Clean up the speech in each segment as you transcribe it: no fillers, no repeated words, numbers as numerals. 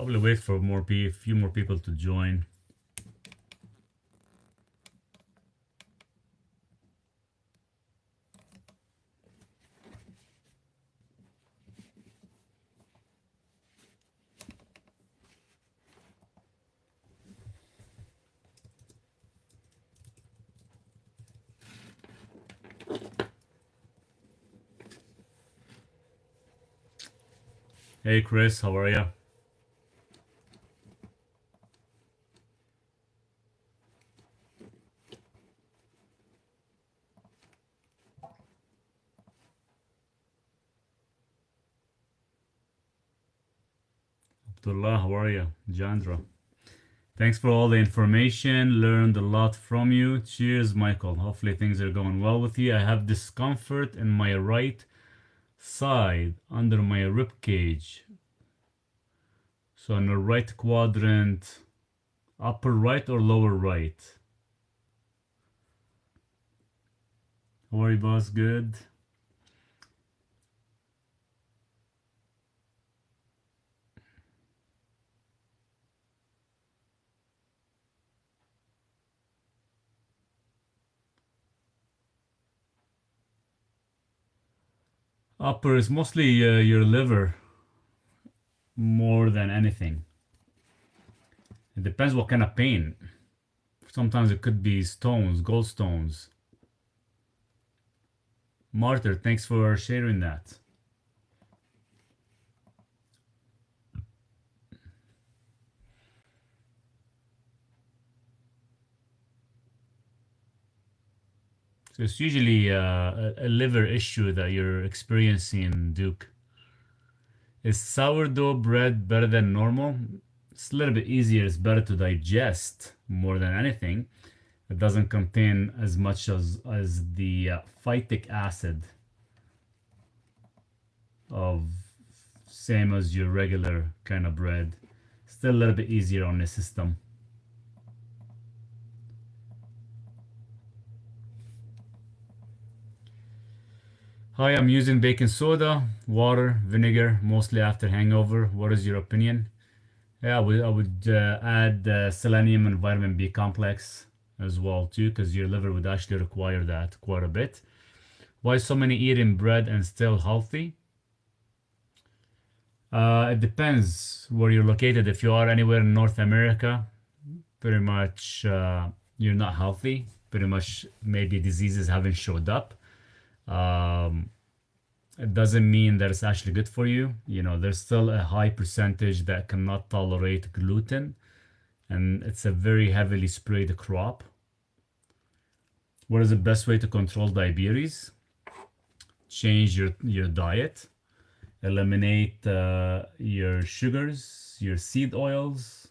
Probably wait for few more people to join. Hey Chris, how are you? Abdullah, how are you? Jandra. Thanks for all the information. Learned a lot from you. Cheers, Michael. Hopefully things are going well with you. I have discomfort in my right side under my rib cage. So in the right quadrant, upper right or lower right? How are you, boss? Good. Upper is mostly your liver more than anything. It depends what kind of pain. Sometimes it could be stones, gallstones. Martyr, thanks for sharing that. So it's usually a liver issue that you're experiencing, Duke. Is sourdough bread better than normal? It's a little bit easier. It's better to digest more than anything. It doesn't contain as much as the phytic acid of same as your regular kind of bread. Still a little bit easier on the system. Hi, I'm using baking soda, water, vinegar, mostly after hangover. What is your opinion? Yeah, I would add selenium and vitamin B complex as well too, because your liver would actually require that quite a bit. Why so many eating bread and still healthy? It depends where you're located. If you are anywhere in North America, pretty much you're not healthy. Pretty much maybe diseases haven't showed up. Um, it doesn't mean that it's actually good for you. You know, there's still a high percentage that cannot tolerate gluten, and it's a very heavily sprayed crop. What is the best way to control diabetes? Change your diet, eliminate your sugars, your seed oils,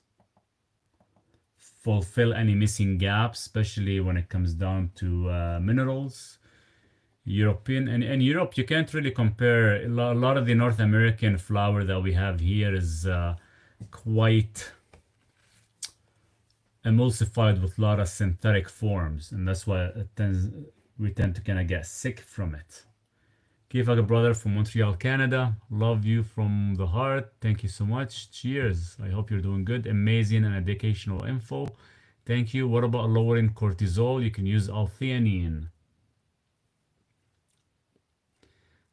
fulfill any missing gaps, especially when it comes down to minerals. European and Europe, you can't really compare. A lot of the North American flour that we have here is quite emulsified with a lot of synthetic forms, and that's why we tend to kind of get sick from it. Kifak, brother from Montreal, Canada. Love you from the heart. Thank you so much. Cheers. I hope you're doing good. Amazing and educational info. Thank you. What about lowering cortisol? You can use L-theanine.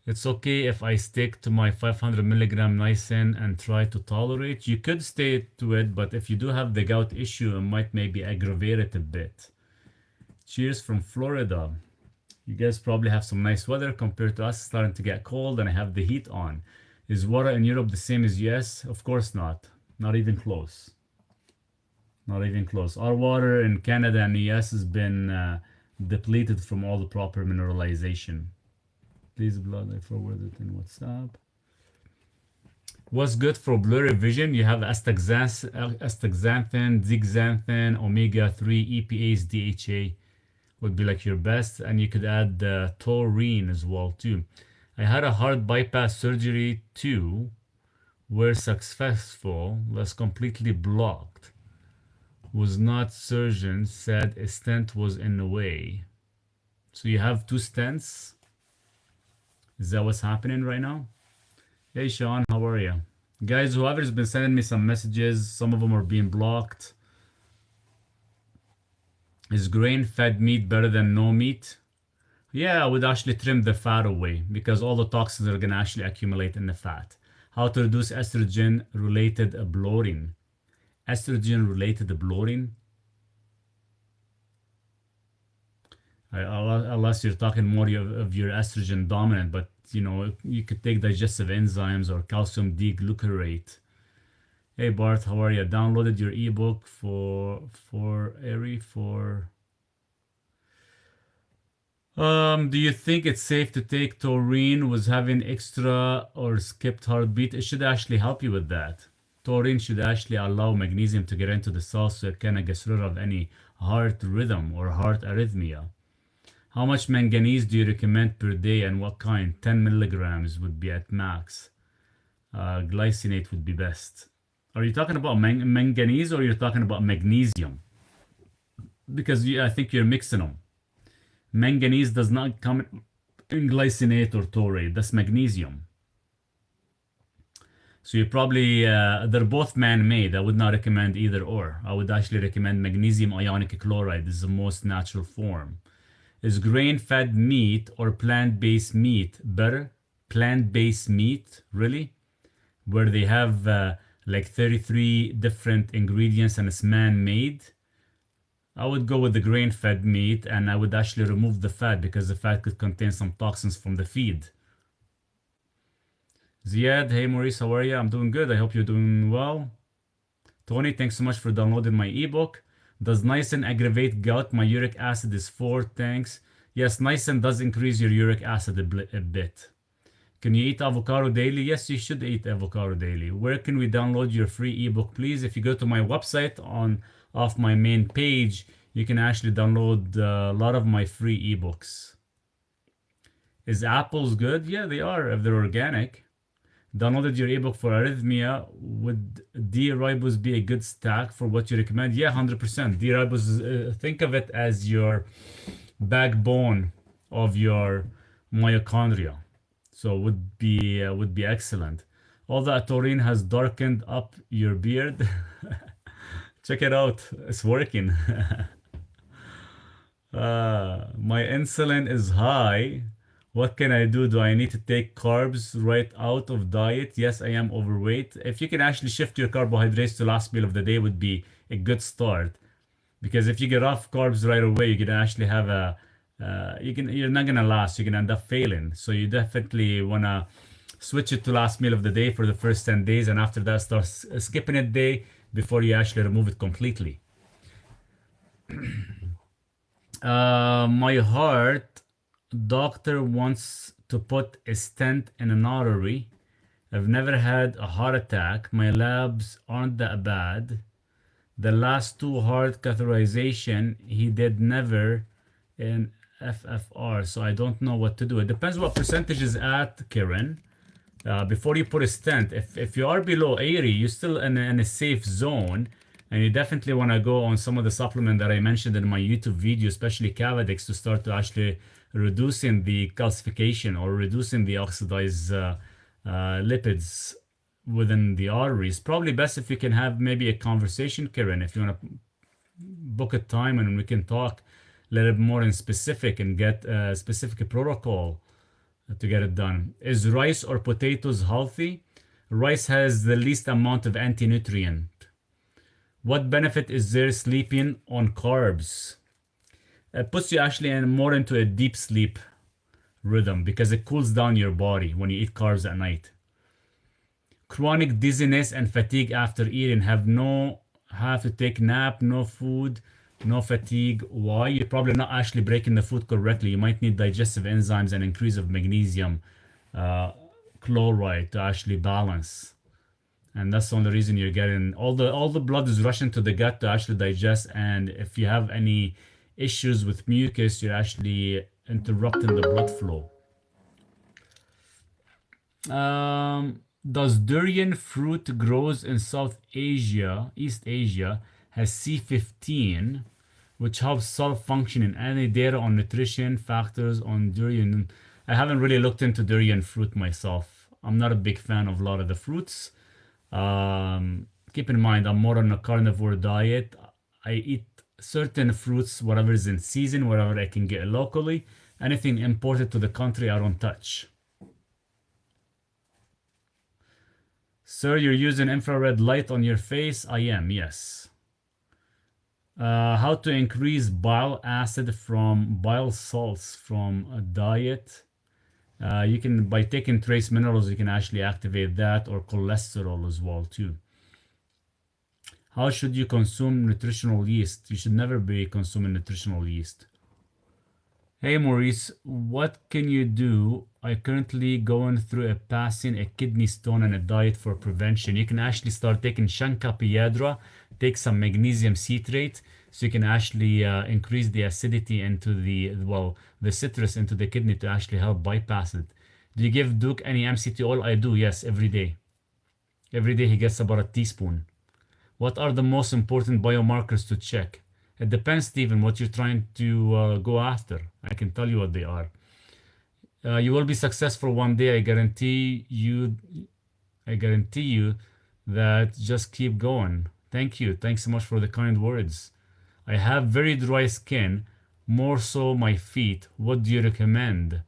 It's okay if I stick to my 500 milligram niacin and try to tolerate. You could stay to it, but if you do have the gout issue, it might maybe aggravate it a bit. Cheers from Florida. You guys probably have some nice weather compared to us. Starting to get cold and I have the heat on. Is water in Europe the same as US? Of course not. Not even close. Not even close. Our water in Canada and the US has been depleted from all the proper mineralization. Please blood, I forward it in WhatsApp. What's good for blurry vision? You have astaxanthin, zeaxanthin, omega-3, EPAs, DHA would be like your best, and you could add taurine as well too. I had a heart bypass surgery too, were successful, was completely blocked. Was not surgeon, said a stent was in the way. So you have 2 stents. Is that what's happening right now? Hey Sean, how are you? Guys, whoever's been sending me some messages, some of them are being blocked. Is grain-fed meat better than no meat? Yeah, I would actually trim the fat away because all the toxins are going to actually accumulate in the fat. How to reduce estrogen-related bloating? Estrogen-related bloating? Unless you're talking more of your estrogen dominant, but you could take digestive enzymes or calcium D-glucarate. Hey Bart, how are you? Downloaded your ebook for Eri for. Do you think it's safe to take taurine with having extra or skipped heartbeat? It should actually help you with that. Taurine should actually allow magnesium to get into the cell so it can get rid of any heart rhythm or heart arrhythmia. How much manganese do you recommend per day and what kind? 10 milligrams would be at max. Glycinate would be best. Are you talking about manganese or you're talking about magnesium? Because I think you're mixing them. Manganese does not come in glycinate or taurate. That's magnesium. So you probably, they're both man-made. I would not recommend either or. I would actually recommend magnesium ionic chloride. This is the most natural form. Is grain-fed meat or plant-based meat better? Plant-based meat, really? Where they have like 33 different ingredients and it's man-made? I would go with the grain-fed meat and I would actually remove the fat because the fat could contain some toxins from the feed. Ziad, hey Maurice, how are you? I'm doing good. I hope you're doing well. Tony, thanks so much for downloading my ebook. Does niacin aggravate gout? My uric acid is 4, thanks. Yes, niacin does increase your uric acid a bit. Can you eat avocado daily? Yes, you should eat avocado daily. Where can we download your free ebook, please? If you go to my website off my main page, you can actually download a lot of my free ebooks. Is apples good? Yeah, they are if they're organic. Downloaded your ebook for arrhythmia. Would D-ribose be a good stack for what you recommend? Yeah, 100%. D-ribose, think of it as your backbone of your mitochondria. So would be excellent. Although taurine has darkened up your beard. Check it out. It's working. My insulin is high. What can I do? Do I need to take carbs right out of diet? Yes, I am overweight. If you can actually shift your carbohydrates to last meal of the day would be a good start. Because if you get off carbs right away, you can actually have you're not gonna last. You can end up failing. So you definitely wanna switch it to last meal of the day for the first 10 days, and after that, start skipping a day before you actually remove it completely. My heart doctor wants to put a stent in an artery. I've never had a heart attack. My labs aren't that bad. The last 2 heart catheterization he did never in FFR, so I don't know what to do. It depends what percentage is at, Karen. Before you put a stent, if you are below 80, you're still in a safe zone, and you definitely want to go on some of the supplement that I mentioned in my YouTube video, especially Cavadix, to start to actually reducing the calcification or reducing the oxidized lipids within the arteries. Probably best if you can have maybe a conversation, Karen, if you want to book a time and we can talk a little bit more in specific and get a specific protocol to get it done. Is rice or potatoes healthy? Rice has the least amount of anti-nutrient. What benefit is there sleeping on carbs? It puts you actually more into a deep sleep rhythm because it cools down your body when you eat carbs at night. Chronic dizziness and fatigue after eating. Have to take nap, no food, no fatigue. Why? You're probably not actually breaking the food correctly. You might need digestive enzymes and increase of magnesium chloride to actually balance. And that's the only reason you're getting all the blood is rushing to the gut to actually digest. And if you have any issues with mucus, you're actually interrupting the blood flow. Does durian fruit grows in South Asia, East Asia, has C15, which helps cell functioning. Any data on nutrition factors on durian? I haven't really looked into durian fruit myself. I'm not a big fan of a lot of the fruits. Keep in mind, I'm more on a carnivore diet. I eat certain fruits, whatever is in season, whatever I can get locally. Anything imported to the country, I don't touch. Sir, you're using infrared light on your face? I am, yes. How to increase bile acid from bile salts from a diet? You can, by taking trace minerals, you can actually activate that, or cholesterol as well too. How should you consume nutritional yeast? You should never be consuming nutritional yeast. Hey Maurice, what can you do? I currently going through passing a kidney stone and a diet for prevention. You can actually start taking Shankapiedra, take some magnesium citrate, so you can actually increase the acidity into the citrus into the kidney to actually help bypass it. Do you give Duke any MCT oil? I do, yes, every day. Every day he gets about a teaspoon. What are the most important biomarkers to check? It depends, Stephen, what you're trying to go after. I can tell you what they are. You will be successful one day. I guarantee you. I guarantee you that. Just keep going. Thank you. Thanks so much for the kind words. I have very dry skin, more so my feet. What do you recommend?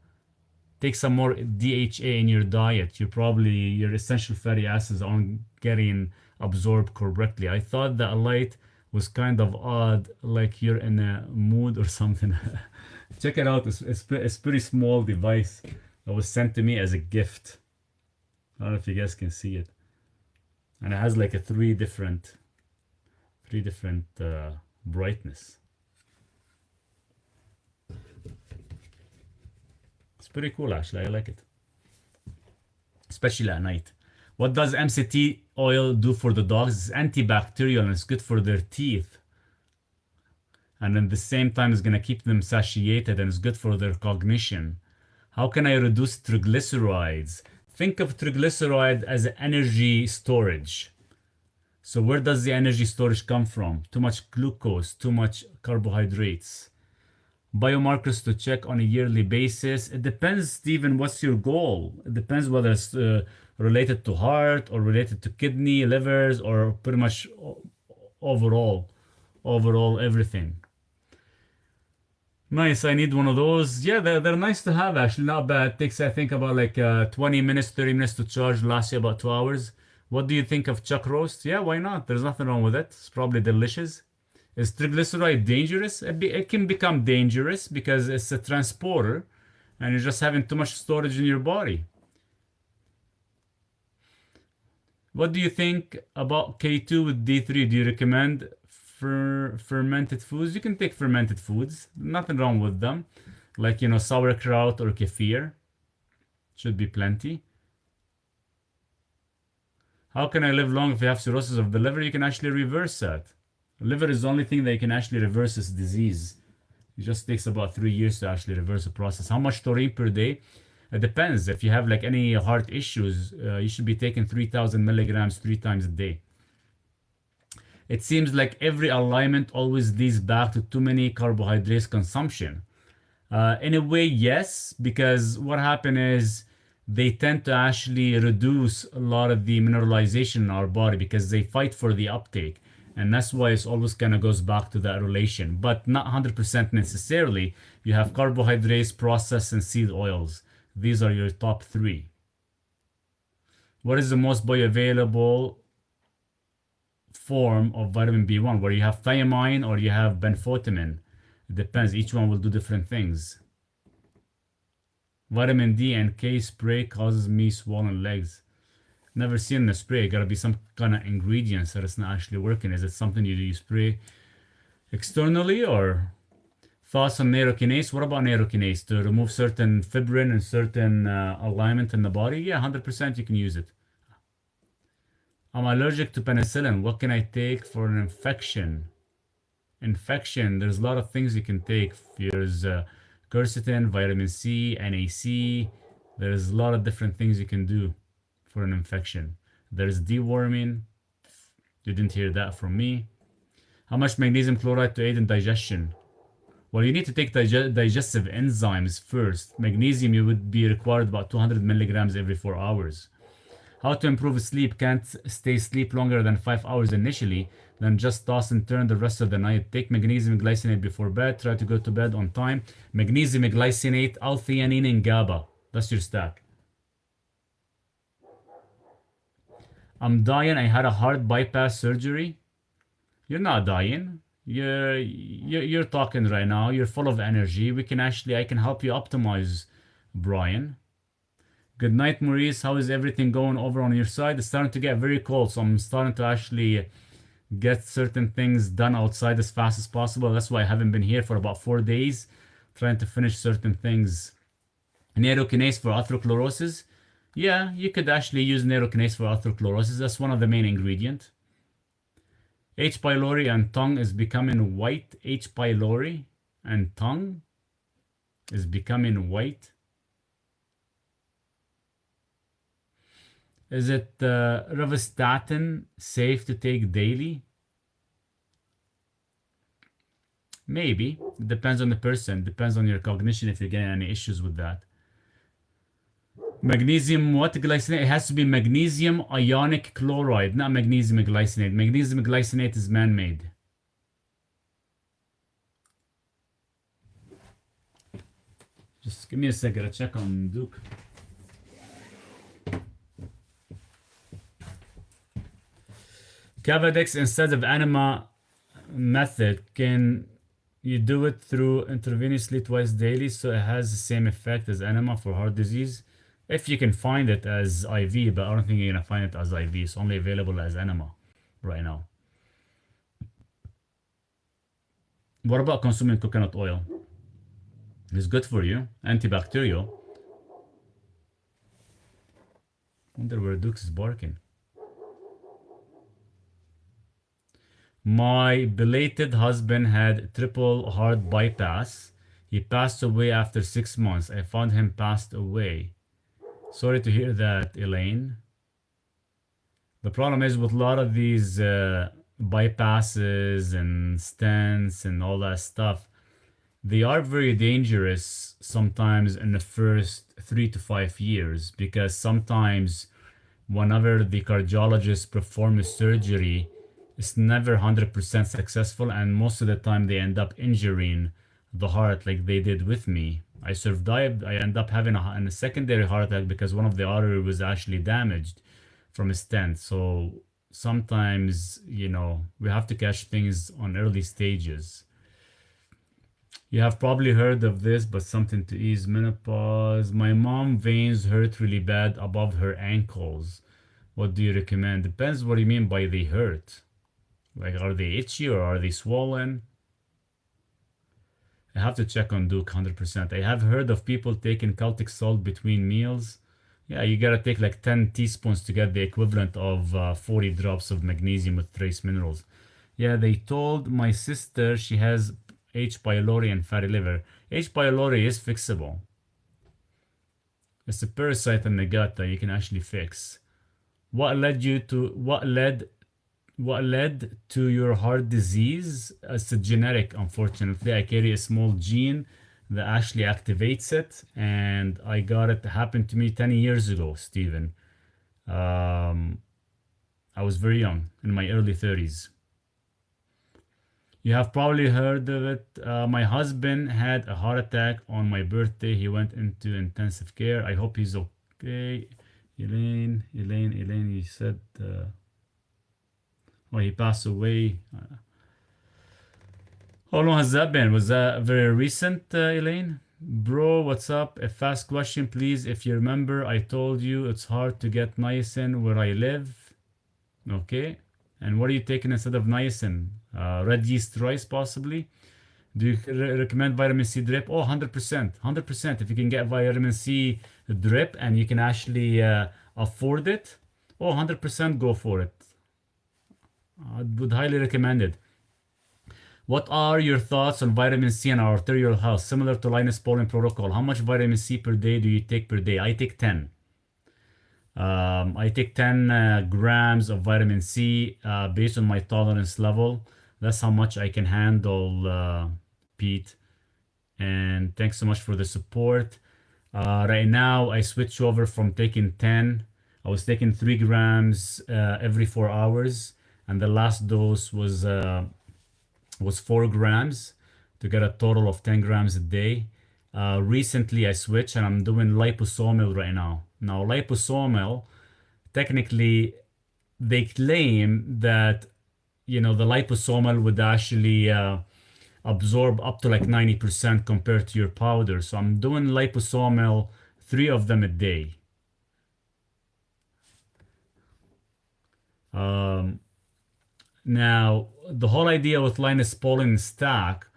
Take some more DHA in your diet. Your essential fatty acids aren't getting absorbed correctly. I thought that a light was kind of odd, like you're in a mood or something. Check it out. It's pretty small device that was sent to me as a gift. I don't know if you guys can see it, and it has like a three different brightness. It's pretty cool, actually. I like it, especially at night. What does MCT oil do for the dogs? It's antibacterial and it's good for their teeth. And at the same time, it's going to keep them satiated and it's good for their cognition. How can I reduce triglycerides? Think of triglyceride as energy storage. So where does the energy storage come from? Too much glucose, too much carbohydrates. Biomarkers to check on a yearly basis. It depends, Stephen, what's your goal? It depends whether it's related to heart or related to kidney, livers, or pretty much overall everything. Nice, I need one of those. Yeah, they're nice to have, actually. Not bad. Takes, I think, about like 20 minutes, 30 minutes to charge. Lasts you about 2 hours. What do you think of chuck roast? Yeah, why not? There's nothing wrong with it. It's probably delicious. Is triglyceride dangerous? It can become dangerous because it's a transporter and you're just having too much storage in your body. What do you think about K2 with D3? Do you recommend fermented foods? You can take fermented foods. Nothing wrong with them. Like, sauerkraut or kefir. Should be plenty. How can I live long if you have cirrhosis of the liver? You can actually reverse that. Liver is the only thing that you can actually reverse this disease. It just takes about 3 years to actually reverse the process. How much taurine per day? It depends. If you have like any heart issues, you should be taking 3,000 milligrams 3 times a day. It seems like every alignment always leads back to too many carbohydrates consumption. In a way, yes, because what happened is they tend to actually reduce a lot of the mineralization in our body because they fight for the uptake. And that's why it's always kind of goes back to that relation, but not 100% necessarily. You have carbohydrates, processed, and seed oils. These are your top three. What is the most bioavailable form of vitamin B1? Where you have thiamine or you have benfotiamine? It depends. Each one will do different things. Vitamin D and K spray causes me swollen legs. Never seen the spray. Gotta be some kind of ingredients that it's not actually working. Is it something you spray externally, or thoughts on neurokinase? What about neurokinase to remove certain fibrin and certain alignment in the body? Yeah, 100% you can use it. I'm allergic to penicillin. What can I take for an infection? There's a lot of things you can take. There's quercetin, vitamin C, NAC. There's a lot of different things you can do for an infection. There's deworming. You didn't hear that from me. How much magnesium chloride to aid in digestion? Well, you need to take digestive enzymes first. Magnesium, you would be required about 200 milligrams every 4 hours. How to improve sleep? Can't stay asleep longer than 5 hours initially, then just toss and turn the rest of the night. Take magnesium glycinate before bed. Try to go to bed on time. Magnesium glycinate, L-theanine, and GABA. That's your stack. I'm dying. I had a heart bypass surgery. You're not dying. You're talking right now. You're full of energy. I can help you optimize, Brian. Good night, Maurice. How is everything going over on your side? It's starting to get very cold, so I'm starting to actually get certain things done outside as fast as possible. That's why I haven't been here for about 4 days, trying to finish certain things. Neurokinase for atherosclerosis. Yeah, you could actually use neurokinase for atherosclerosis. That's one of the main ingredients. H. pylori and tongue is becoming white. H. pylori and tongue is becoming white. Is it Rovastatin safe to take daily? Maybe. It depends on the person. Depends on your cognition if you're getting any issues with that. Magnesium what glycinate? It has to be magnesium ionic chloride, not magnesium glycinate. Magnesium glycinate is man-made. Just give me a second to check on Duke. Cavadex instead of enema method, can you do it through intravenously twice daily so it has the same effect as enema for heart disease? If you can find it as IV, but I don't think you're gonna find it as IV. It's only available as enema right now. What about consuming coconut oil? It's good for you, antibacterial. Wonder where Dukes is barking. My belated husband had triple heart bypass. He passed away after 6 months. I found him passed away. Sorry to hear that, Elaine. The problem is with a lot of these bypasses and stents and all that stuff, they are very dangerous sometimes in the first 3 to 5 years, because sometimes whenever the cardiologist performs surgery, it's never 100% successful, and most of the time they end up injuring the heart like they did with me. I survived. I ended up having a secondary heart attack because one of the artery was actually damaged from a stent. So sometimes, we have to catch things on early stages. You have probably heard of this, but something to ease menopause. My mom veins hurt really bad above her ankles. What do you recommend? Depends what you mean by they hurt. Like, are they itchy or are they swollen? I have to check on Duke 100%. I have heard of people taking Celtic salt between meals. Yeah, you gotta take like 10 teaspoons to get the equivalent of 40 drops of magnesium with trace minerals. Yeah, they told my sister she has H. pylori and fatty liver. H. pylori is fixable. It's a parasite in the gut that you can actually fix. What led to your heart disease? It's a genetic, unfortunately. I carry a small gene that actually activates it, and I got it happen to me 10 years ago, Stephen. I was very young, in my early 30s. You have probably heard of it. My husband had a heart attack on my birthday. He went into intensive care. I hope he's okay. Elaine, you said... Oh, he passed away. How long has that been? Was that very recent, Elaine? Bro, what's up? A fast question, please. If you remember, I told you it's hard to get niacin where I live. Okay. And what are you taking instead of niacin? Red yeast rice, possibly? Do you recommend vitamin C drip? Oh, 100%. 100%. If you can get vitamin C drip and you can actually afford it, oh, 100% go for it. I would highly recommend it. What are your thoughts on vitamin C and arterial health? Similar to Linus Pauling protocol. How much vitamin C per day do you take per day? I take 10. I take 10 grams of vitamin C based on my tolerance level. That's how much I can handle, Pete. And thanks so much for the support. Right now, I switch over from taking 10 I was taking 3 grams every 4 hours, and the last dose was 4 grams to get a total of 10 grams a day. Recently, I switched and I'm doing liposomal right now. Now, liposomal, technically, they claim that the liposomal would actually absorb up to like 90% compared to your powder. So I'm doing liposomal, 3 of them a day. Um, Now, the whole idea with Linus Pauling stack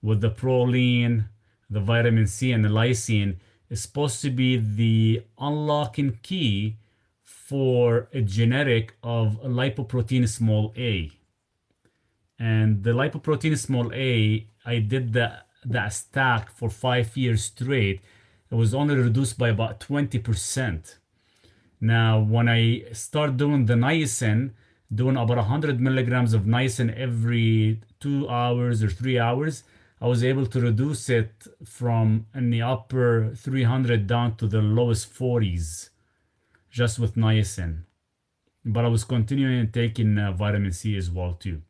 with the proline, the vitamin C, and the lysine is supposed to be the unlocking key for a genetic of lipoprotein small a. And the lipoprotein small a, I did that stack for 5 years straight. It was only reduced by about 20%. Now, when I start doing the niacin, doing about 100 milligrams of niacin every 2 hours or 3 hours, I was able to reduce it from in the upper 300 down to the lowest 40s just with niacin. But I was continuing taking vitamin C as well too.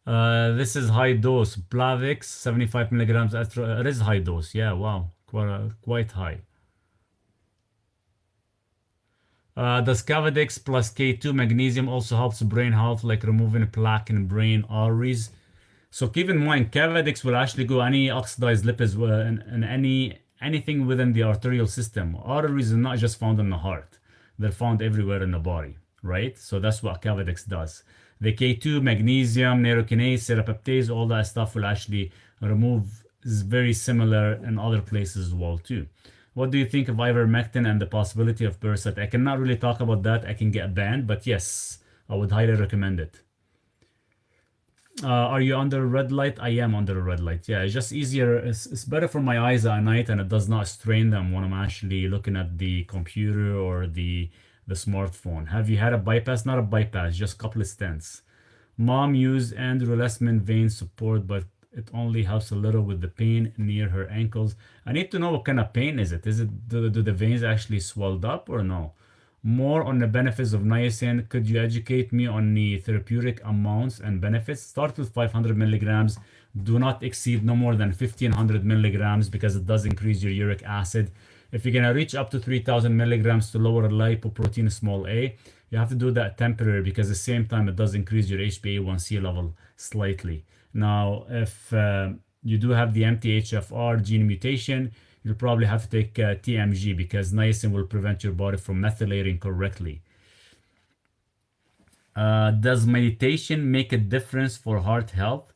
This is high dose. Plavix, 75 milligrams. It is high dose. Yeah, wow. Quite high. Does Cavadex plus K2 magnesium also helps brain health, like removing plaque in brain arteries? So keep in mind, Cavadex will actually go any oxidized lipids and anything within the arterial system. Arteries are not just found in the heart; they're found everywhere in the body, right? So that's what Cavadex does. The K2, magnesium, neurokinase, serapeptase, all that stuff will actually remove. Is very similar in other places as well too. What do you think of ivermectin and the possibility of Percocet? I cannot really talk about that. I can get banned, but yes, I would highly recommend it. Are you under a red light? I am under a red light. Yeah, it's just easier. It's better for my eyes at night, and it does not strain them when I'm actually looking at the computer or the smartphone. Have you had a bypass? Not a bypass, just a couple of stents. Mom used androlesmin vein support, but it only helps a little with the pain near her ankles. I need to know what kind of pain is it. Is it do the veins actually swelled up or no? More on the benefits of niacin. Could you educate me on the therapeutic amounts and benefits? Start with 500 milligrams. Do not exceed no more than 1500 milligrams because it does increase your uric acid. If you're gonna reach up to 3000 milligrams to lower lipoprotein small a, you have to do that temporary because at the same time it does increase your HbA1c level slightly. Now, if you do have the MTHFR gene mutation, you'll probably have to take TMG because niacin will prevent your body from methylating correctly. Does meditation make a difference for heart health?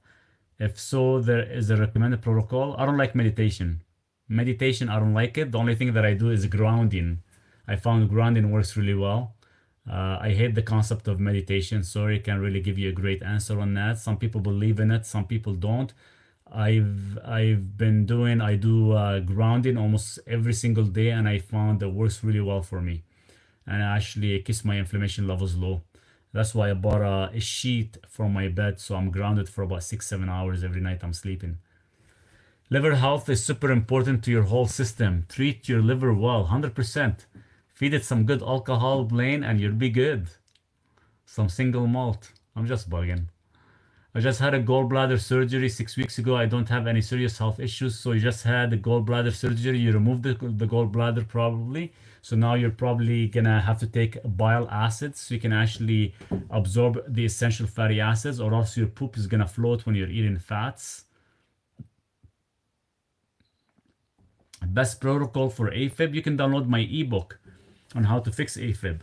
If so, there is a recommended protocol. I don't like meditation. Meditation, I don't like it. The only thing that I do is grounding. I found grounding works really well. I hate the concept of meditation. Sorry, can't really give you a great answer on that. Some people believe in it, some people don't. I do grounding almost every single day, and I found it works really well for me. And actually, it keeps my inflammation levels low. That's why I bought a sheet for my bed, so I'm grounded for about 6, 7 hours every night I'm sleeping. Liver health is super important to your whole system. Treat your liver well, 100%. Feed it some good alcohol, Blaine, and you'll be good. Some single malt. I'm just bugging. I just had a gallbladder surgery 6 weeks ago. I don't have any serious health issues. So you just had the gallbladder surgery. You removed the gallbladder probably. So now you're probably gonna have to take bile acids so you can actually absorb the essential fatty acids, or else your poop is gonna float when you're eating fats. Best protocol for AFib. You can download my ebook on how to fix AFib,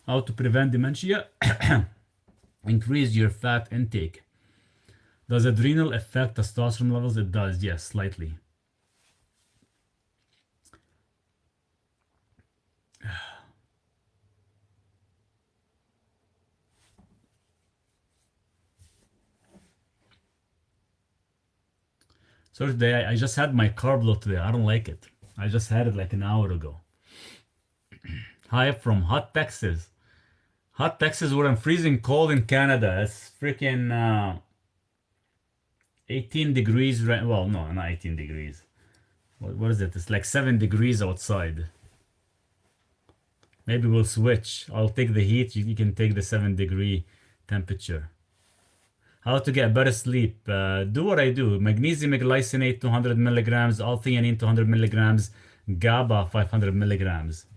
how to prevent dementia, increase your fat intake. Does adrenal affect testosterone levels? It does, yes, slightly. So today I just had my carb load today. I don't like it. I just had it like an hour ago. Hi from hot Texas. Hot Texas where I'm freezing cold in Canada. It's freaking 18 degrees right. Well, no, not 18 degrees. What is it? It's like 7 degrees outside. Maybe we'll switch. I'll take the heat. You can take the 7-degree temperature. How to get better sleep? Do what I do. Magnesium glycinate 200 milligrams, L-theanine 200 milligrams, GABA 500 milligrams.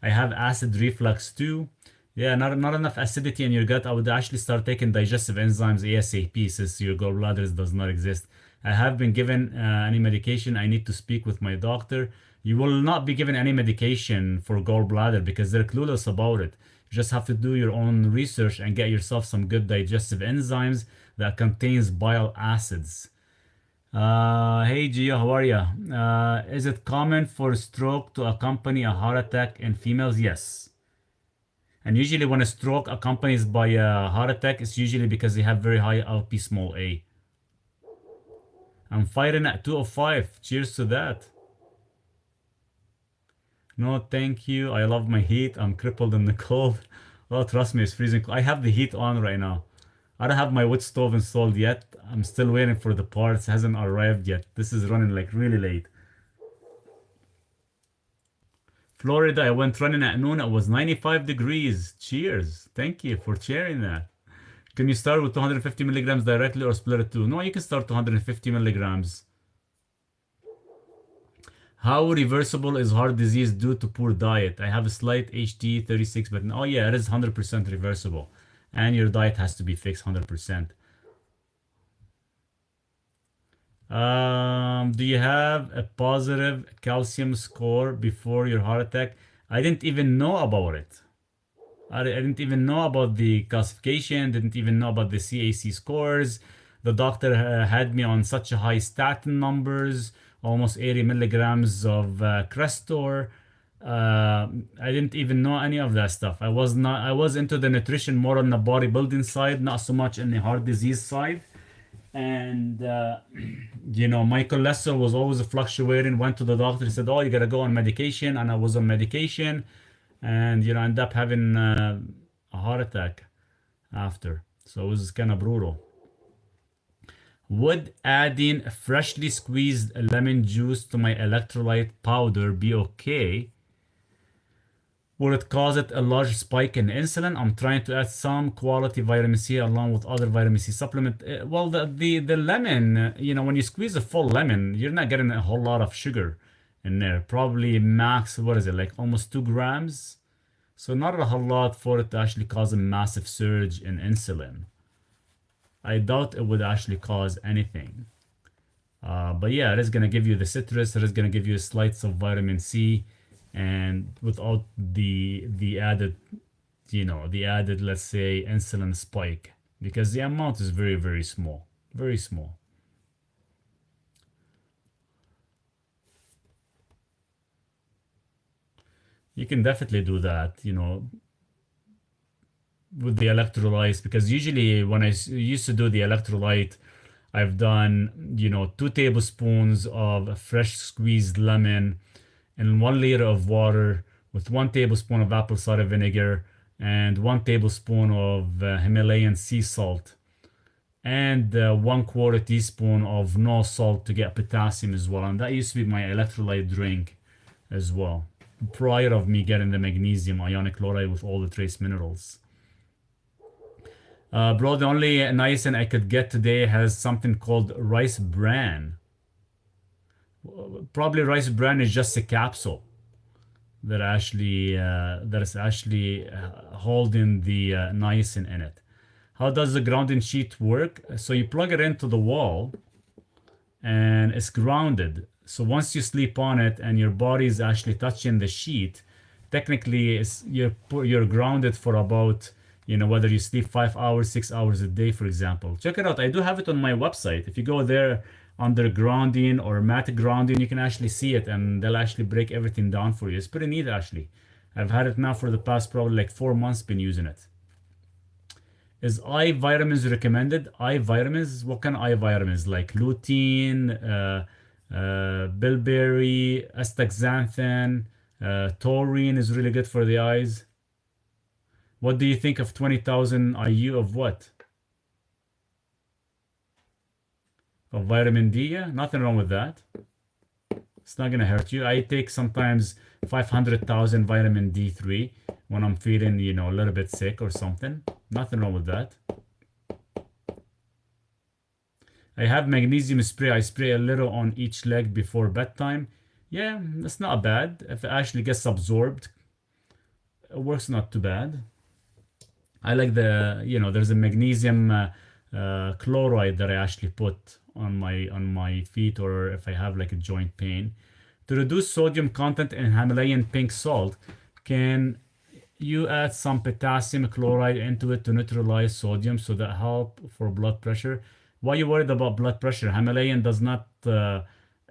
I have acid reflux too. Yeah, not enough acidity in your gut. I would actually start taking digestive enzymes ASAP since your gallbladder does not exist. I have been given any medication. I need to speak with my doctor. You will not be given any medication for gallbladder because they're clueless about it. You just have to do your own research and get yourself some good digestive enzymes that contains bile acids. Hey Gio, how are you? Is it common for stroke to accompany a heart attack in females? Yes. And usually when a stroke accompanies by a heart attack, it's usually because they have very high LP small a. I'm firing at 205. Cheers to that. No, thank you. I love my heat. I'm crippled in the cold. Oh, trust me, it's freezing. I have the heat on right now. I don't have my wood stove installed yet. I'm still waiting for the parts. It hasn't arrived yet. This is running like really late. Florida, I went running at noon. It was 95 degrees. Cheers. Thank you for sharing that. Can you start with 250 milligrams directly or split it too? No, you can start 250 milligrams. How reversible is heart disease due to poor diet? I have a slight HT36, but oh yeah, it is 100% reversible. And your diet has to be fixed 100%. Do you have a positive calcium score before your heart attack? I didn't even know about it. I didn't even know about the classification, didn't even know about the CAC scores. The doctor had me on such a high statin numbers, almost 80 milligrams of Crestor. I didn't even know any of that stuff. I was into the nutrition more on the bodybuilding side, not so much in the heart disease side. And my cholesterol was always fluctuating. Went to the doctor, he said, "Oh, you gotta go on medication," and I was on medication, and end up having a heart attack after. So it was kind of brutal. Would adding freshly squeezed lemon juice to my electrolyte powder be okay? Will it cause it a large spike in insulin? I'm trying to add some quality vitamin C along with other vitamin C supplement. Well, the lemon, when you squeeze a full lemon, you're not getting a whole lot of sugar in there. Probably max, what is it, like almost 2 grams? So not a whole lot for it to actually cause a massive surge in insulin. I doubt it would actually cause anything. But yeah, it is going to give you the citrus. It is going to give you slights of vitamin C, and without the added, let's say, insulin spike, because the amount is very, very small, very small. You can definitely do that, with the electrolytes, because usually when I used to do the electrolyte, I've done, 2 tablespoons of fresh squeezed lemon and 1 liter of water with 1 tablespoon of apple cider vinegar and 1 tablespoon of Himalayan sea salt and 1/4 teaspoon of no salt to get potassium as well. And that used to be my electrolyte drink as well, prior of me getting the magnesium ionic chloride with all the trace minerals. Bro, the only niacin I could get today has something called rice bran. Probably rice bran is just a capsule that is actually holding the niacin in it. How does the grounding sheet work? So you plug it into the wall and it's grounded. So once you sleep on it and your body is actually touching the sheet, technically you're grounded for about, whether you sleep 5 hours, 6 hours a day, for example. Check it out. I do have it on my website. If you go there under grounding or mat grounding, you can actually see it and they'll actually break everything down for you. It's pretty neat, actually. I've had it now for the past probably like 4 months, been using it. Is eye vitamins recommended? Eye vitamins? What kind of eye vitamins? Like lutein, bilberry, astaxanthin, taurine is really good for the eyes. What do you think of 20,000 IU of what? of vitamin D. Yeah, nothing wrong with that. It's not gonna hurt you. I take sometimes 500,000 vitamin D3 when I'm feeling, a little bit sick or something. Nothing wrong with that. I have magnesium spray. I spray a little on each leg before bedtime. Yeah, that's not bad. If it actually gets absorbed, it works not too bad. I like there's a magnesium chloride that I actually put on my feet, or if I have like a joint pain. To reduce sodium content in Himalayan pink salt, can you add some potassium chloride into it to neutralize sodium so that help for blood pressure? Why are you worried about blood pressure? Himalayan does not,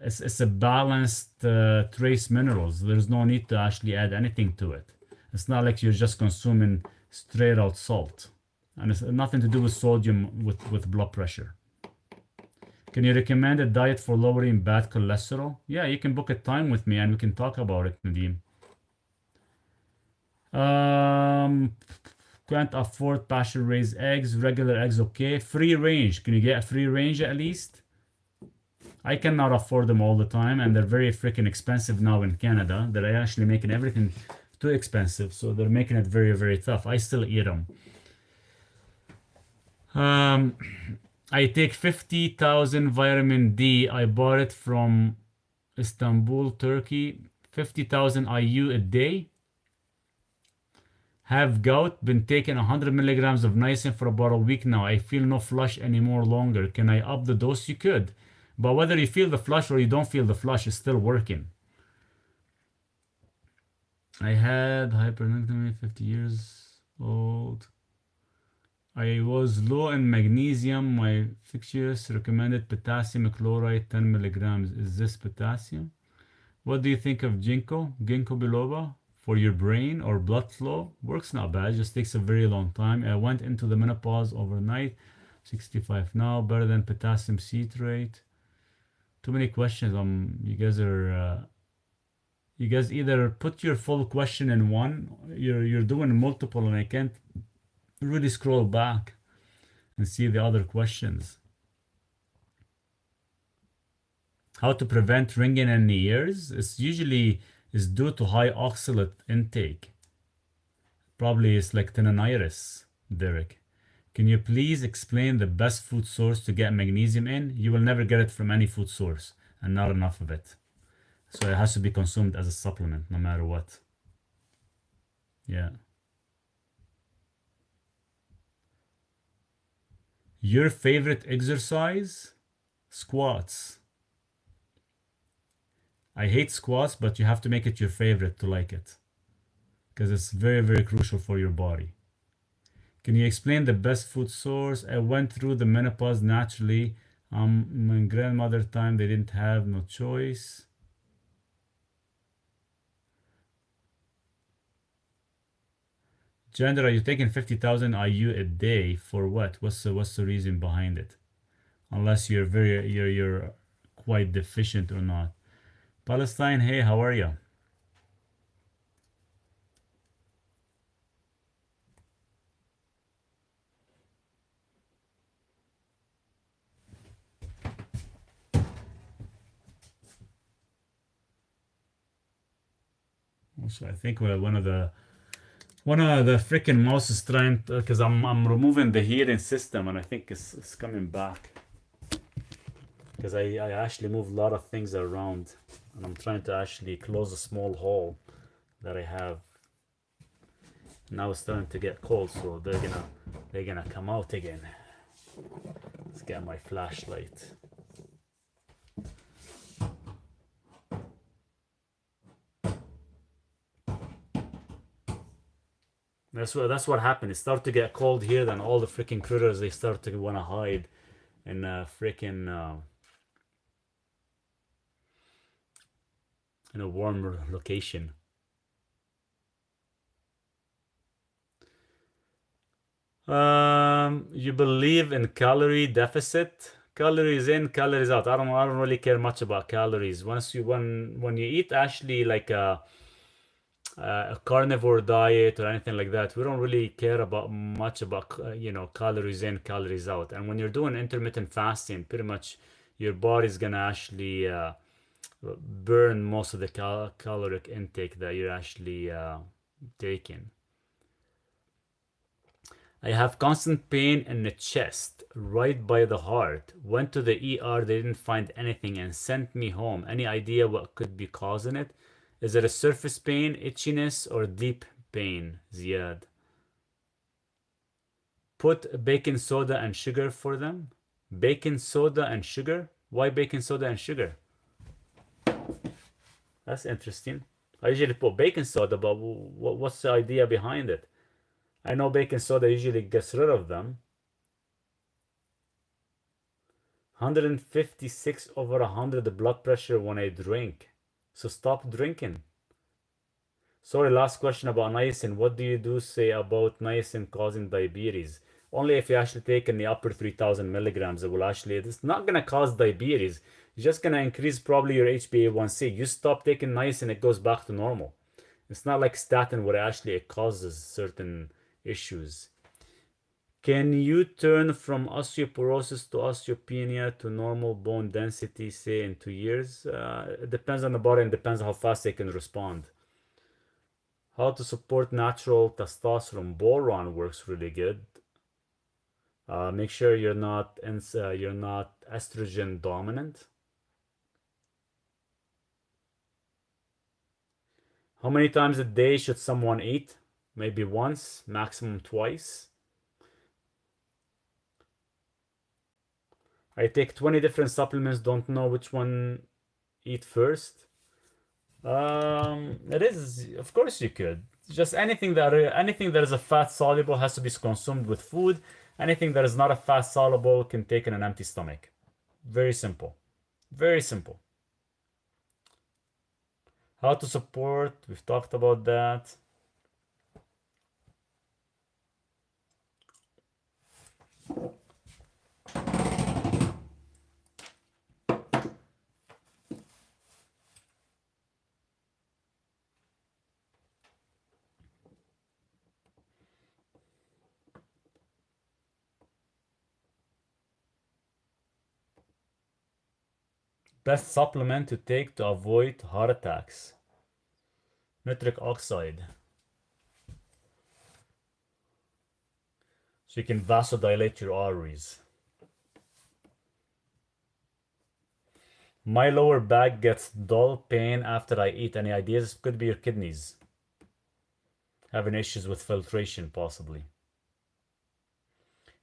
it's a balanced trace minerals. There's no need to actually add anything to it. It's not like you're just consuming straight out salt. And it's nothing to do with sodium with blood pressure. Can you recommend a diet for lowering bad cholesterol? Yeah, you can book a time with me and we can talk about it, Nadeem. Can't afford pasture raised eggs, regular eggs, okay. Free range, can you get a free range at least? I cannot afford them all the time, and they're very freaking expensive now in Canada. They're actually making everything too expensive, so they're making it very, very tough. I still eat them. I take 50,000 vitamin D. I bought it from Istanbul, Turkey. 50,000 IU a day. Have gout, been taking 100 milligrams of niacin for about a week now. I feel no flush anymore longer. Can I up the dose? You could. But whether you feel the flush or you don't feel the flush, it's still working. I had hypertension, 50 years old. I was low in magnesium. My fixtures recommended potassium chloride 10 milligrams. Is this potassium? What do you think of ginkgo biloba for your brain or blood flow? Works not bad, just takes a very long time. I went into the menopause overnight, 65 now, better than potassium citrate. Too many questions. You guys either put your full question in one, you're doing multiple, and I can't really scroll back and see the other questions. How to prevent ringing in the ears? It's usually is due to high oxalate intake. Probably it's like tinnitus, Derek. Can you please explain the best food source to get magnesium in? You will never get it from any food source, and not enough of it. So it has to be consumed as a supplement, no matter what. Yeah. Your favorite exercise? Squats. I hate squats, but you have to make it your favorite to like it, because it's very, very crucial for your body. Can you explain the best food source? I went through the menopause naturally. My grandmother time, they didn't have no choice. Gender, are you taking 50,000 IU a day for what? What's the reason behind it? Unless you're quite deficient or not. Palestine, hey, how are you? Also, I think one of the freaking mouse is trying because I'm removing the heating system, and I think it's coming back because I actually moved a lot of things around, and I'm trying to actually close a small hole that I have. Now it's starting to get cold, so they're gonna come out again. Let's get my flashlight. That's what happened. It started to get cold here, then all the freaking critters, they start to want to hide in a freaking in a warmer location. You believe in calorie deficit? Calories in, calories out. I don't really care much about calories. When you eat actually like a carnivore diet or anything like that, we don't really care about much about calories in, calories out. And when you're doing intermittent fasting, pretty much your body's gonna actually burn most of the caloric intake that you're actually taking. I have constant pain in the chest, right by the heart. Went to the ER, they didn't find anything and sent me home. Any idea what could be causing it? Is it a surface pain, itchiness, or deep pain, Ziad? Put baking soda and sugar for them. Baking soda and sugar? Why baking soda and sugar? That's interesting. I usually put baking soda, but what's the idea behind it? I know baking soda usually gets rid of them. 156 over 100 blood pressure when I drink. So stop drinking. Sorry, last question about niacin. What do you do say about niacin causing diabetes? Only if you actually take in the upper 3000 milligrams, it will actually, it's not going to cause diabetes. It's just going to increase probably your HbA1c. You stop taking niacin, it goes back to normal. It's not like statin where actually it causes certain issues. Can you turn from osteoporosis to osteopenia to normal bone density, say, in 2 years? It depends on the body and depends on how fast they can respond. How to support natural testosterone. Boron works really good. Make sure you're not estrogen dominant. How many times a day should someone eat? Maybe once, maximum twice. I take 20 different supplements, don't know which one eat first. It is, of course you could. Just anything that is a fat soluble has to be consumed with food. Anything that is not a fat soluble can take in an empty stomach. Very simple. Very simple. How to support, we've talked about that. Best supplement to take to avoid heart attacks. Nitric oxide. So you can vasodilate your arteries. My lower back gets dull pain after I eat. Any ideas? Could be your kidneys. Having issues with filtration, possibly.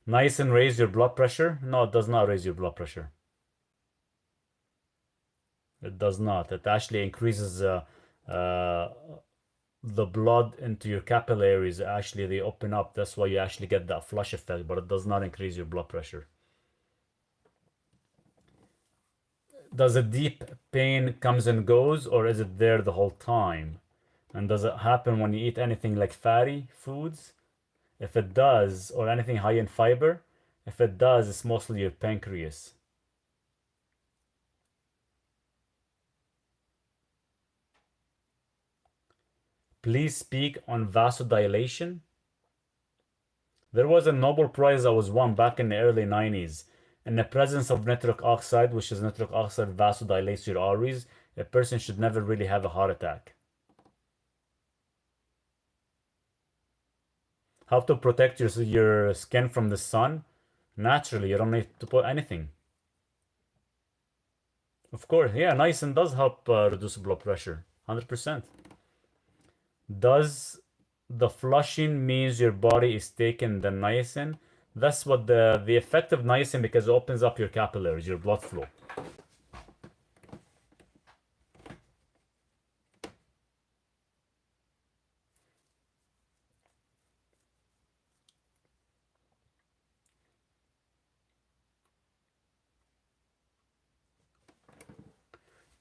Niacin raise your blood pressure? No, it does not raise your blood pressure. It does not. It actually increases the blood into your capillaries. Actually, they open up. That's why you actually get that flush effect, but it does not increase your blood pressure. Does a deep pain comes and goes, or is it there the whole time? And does it happen when you eat anything like fatty foods? If it does, or anything high in fiber, if it does, it's mostly your pancreas. Please speak on vasodilation. There was a Nobel Prize that was won back in the early 90s. In the presence of nitric oxide, which is nitric oxide vasodilates your arteries, a person should never really have a heart attack. How to protect your skin from the sun? Naturally, you don't need to put anything. Of course, yeah, niacin does help reduce blood pressure, 100%. Does the flushing means your body is taking the niacin? That's what the effect of niacin, because it opens up your capillaries, your blood flow.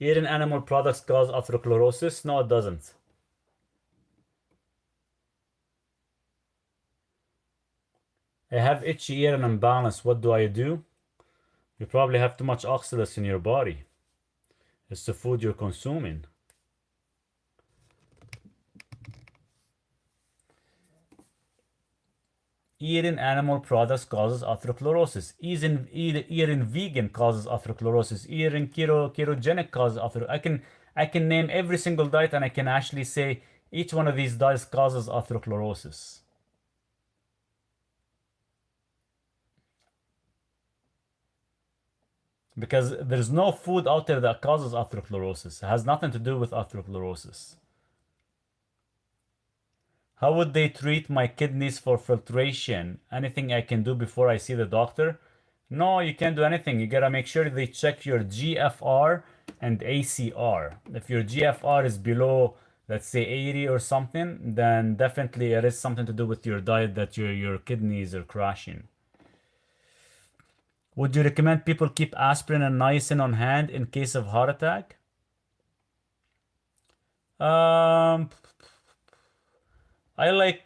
Eating animal products cause atherosclerosis? No, it doesn't. I have itchy ear and imbalance. What do I do? You probably have too much oxalates in your body. It's the food you're consuming. Eating animal products causes atherosclerosis. Eating vegan causes atherosclerosis. Eating ketogenic causes atherosclerosis. I can name every single diet and I can actually say each one of these diets causes atherosclerosis. Because there's no food out there that causes atherosclerosis. It has nothing to do with atherosclerosis. How would they treat my kidneys for filtration? Anything I can do before I see the doctor? No, you can't do anything. You gotta make sure they check your GFR and ACR. If your GFR is below, let's say 80 or something, then definitely it is something to do with your diet that your kidneys are crashing. Would you recommend people keep aspirin and niacin on hand in case of heart attack? Um, I like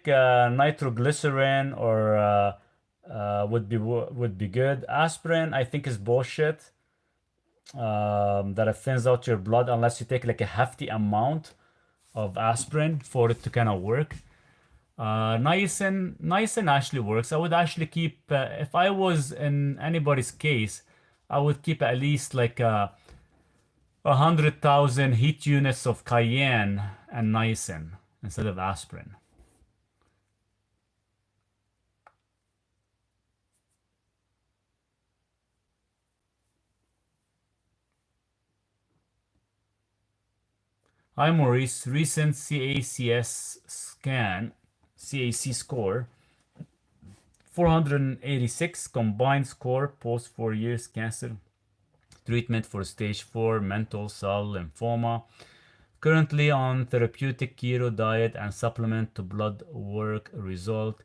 nitroglycerin or would be good. Aspirin I think is bullshit. That it thins out your blood unless you take like a hefty amount of aspirin for it to kind of work. Niacin actually works. I would actually keep if I was in anybody's case, I would keep at least like 100,000 heat units of cayenne and niacin instead of aspirin. Hi Maurice, recent CACS scan, CAC score 486 combined score post 4 years cancer treatment for stage 4 mantle cell lymphoma. Currently on therapeutic keto diet and supplement to blood work result.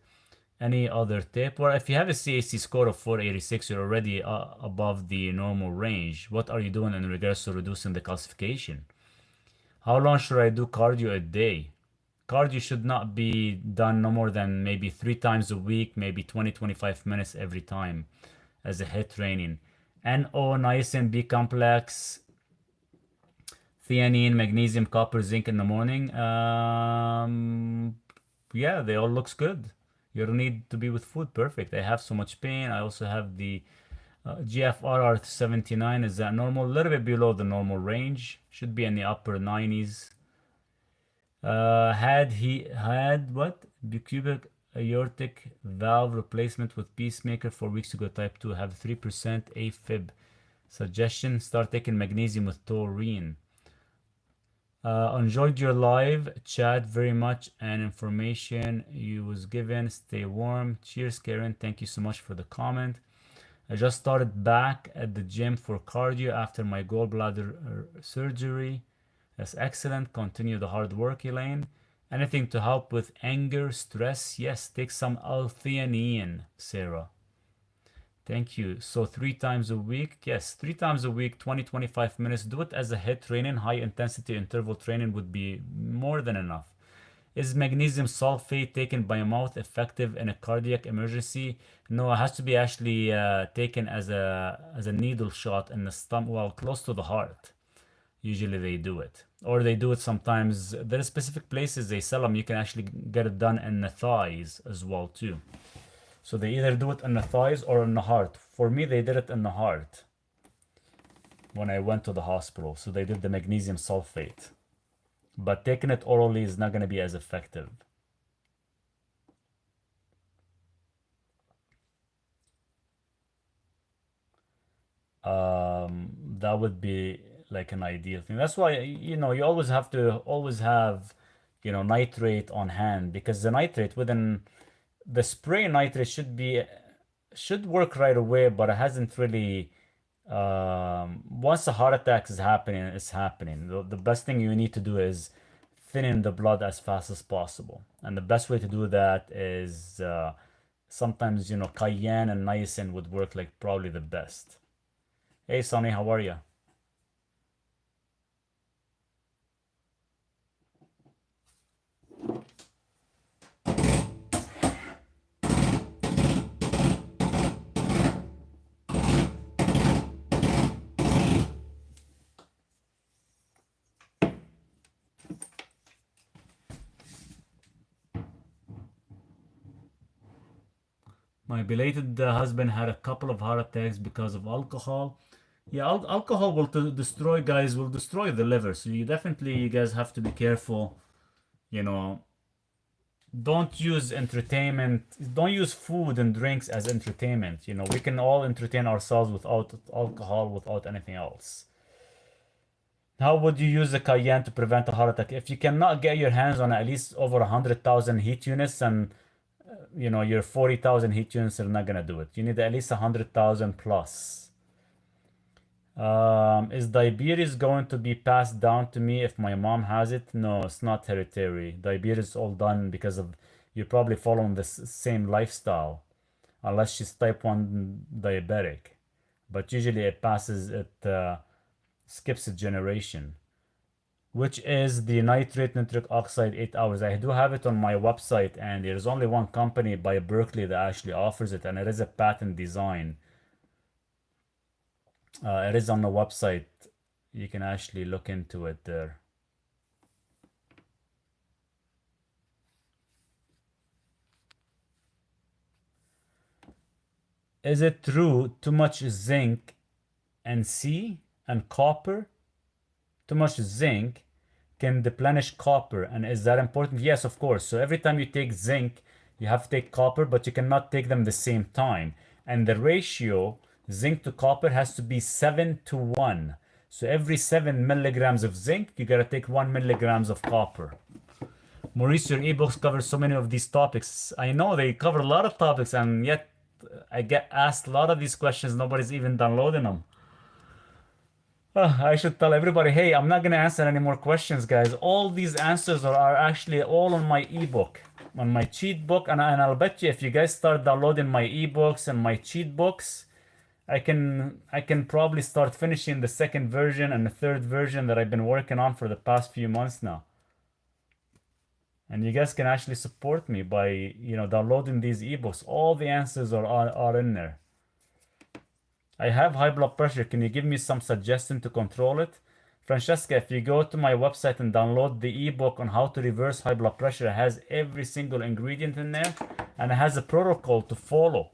Any other tip? Well, if you have a CAC score of 486, you're already above the normal range. What are you doing in regards to reducing the calcification? How long should I do cardio a day? Cardio should not be done no more than maybe 3 times a week, maybe 20, 25 minutes every time as a HIIT training. NO, niacin, B complex, theanine, magnesium, copper, zinc in the morning. Yeah, they all looks good. You don't need to be with food. Perfect. I have so much pain. I also have the GFR 79 is that normal, a little bit below the normal range. Should be in the upper 90s. Had he had what? Bicubic aortic valve replacement with pacemaker 4 weeks ago. Type 2 have 3% AFib. Suggestion: start taking magnesium with taurine. Enjoyed your live chat very much and information you was given. Stay warm. Cheers, Karen. Thank you so much for the comment. I just started back at the gym for cardio after my gallbladder surgery. That's excellent. Continue the hard work, Elaine. Anything to help with anger, stress? Yes, take some L-theanine, Sarah. Thank you. So 3 times a week? Yes, 3 times a week, 20, 25 minutes. Do it as a HIIT training. High intensity interval training would be more than enough. Is magnesium sulfate taken by mouth effective in a cardiac emergency? No, it has to be actually taken as a needle shot in the stomach, well, close to the heart. Usually they do it. Or they do it sometimes. There are specific places they sell them. You can actually get it done in the thighs as well too. So they either do it in the thighs or in the heart. For me, they did it in the heart when I went to the hospital. So they did the magnesium sulfate. But taking it orally is not going to be as effective. That would be like an ideal thing. That's why, you always have to always have, nitrate on hand because the nitrate within the spray nitrate should work right away, but it hasn't really. Once a heart attack is happening, it's happening. The best thing you need to do is thinning the blood as fast as possible, and the best way to do that is sometimes cayenne and niacin would work like probably the best. Hey Sonny, how are you? My belated husband had a couple of heart attacks because of alcohol. Yeah, alcohol will destroy, guys, will destroy the liver. So you guys have to be careful. You know, don't use entertainment, don't use food and drinks as entertainment. You know, we can all entertain ourselves without alcohol, without anything else. How would you use the cayenne to prevent a heart attack? If you cannot get your hands on at least over 100,000 heat units, and you know your 40,000 heat units are not gonna do it. You need at least 100,000 plus. Is diabetes going to be passed down to me if my mom has it? No, it's not hereditary. Diabetes is all done because of you're probably following the same lifestyle, unless she's type 1 diabetic. But usually it passes, it skips a generation. Which is the nitrate nitric oxide 8 hours. I do have it on my website, and there's only one company by Berkeley that actually offers it, and it is a patent design. It is on the website. You can actually look into it there. Is it true too much zinc and C and copper? Too much zinc can deplenish copper, and is that important? Yes, of course. So every time you take zinc, you have to take copper, but you cannot take them the same time. And the ratio zinc to copper has to be 7 to 1. So every 7 milligrams of zinc, you gotta take 1 milligrams of copper. Maurice, your ebooks cover so many of these topics. I know they cover a lot of topics, and yet I get asked a lot of these questions. Nobody's even downloading them. I should tell everybody, hey, I'm not going to answer any more questions, guys. All these answers are actually all on my ebook, on my cheat book. And I'll bet you if you guys start downloading my ebooks and my cheat books, I can probably start finishing the second version and the third version that I've been working on for the past few months now. And you guys can actually support me by, you know, downloading these ebooks. All the answers are in there. I have high blood pressure. Can you give me some suggestion to control it? Francesca, if you go to my website and download the ebook on how to reverse high blood pressure, it has every single ingredient in there, and it has a protocol to follow.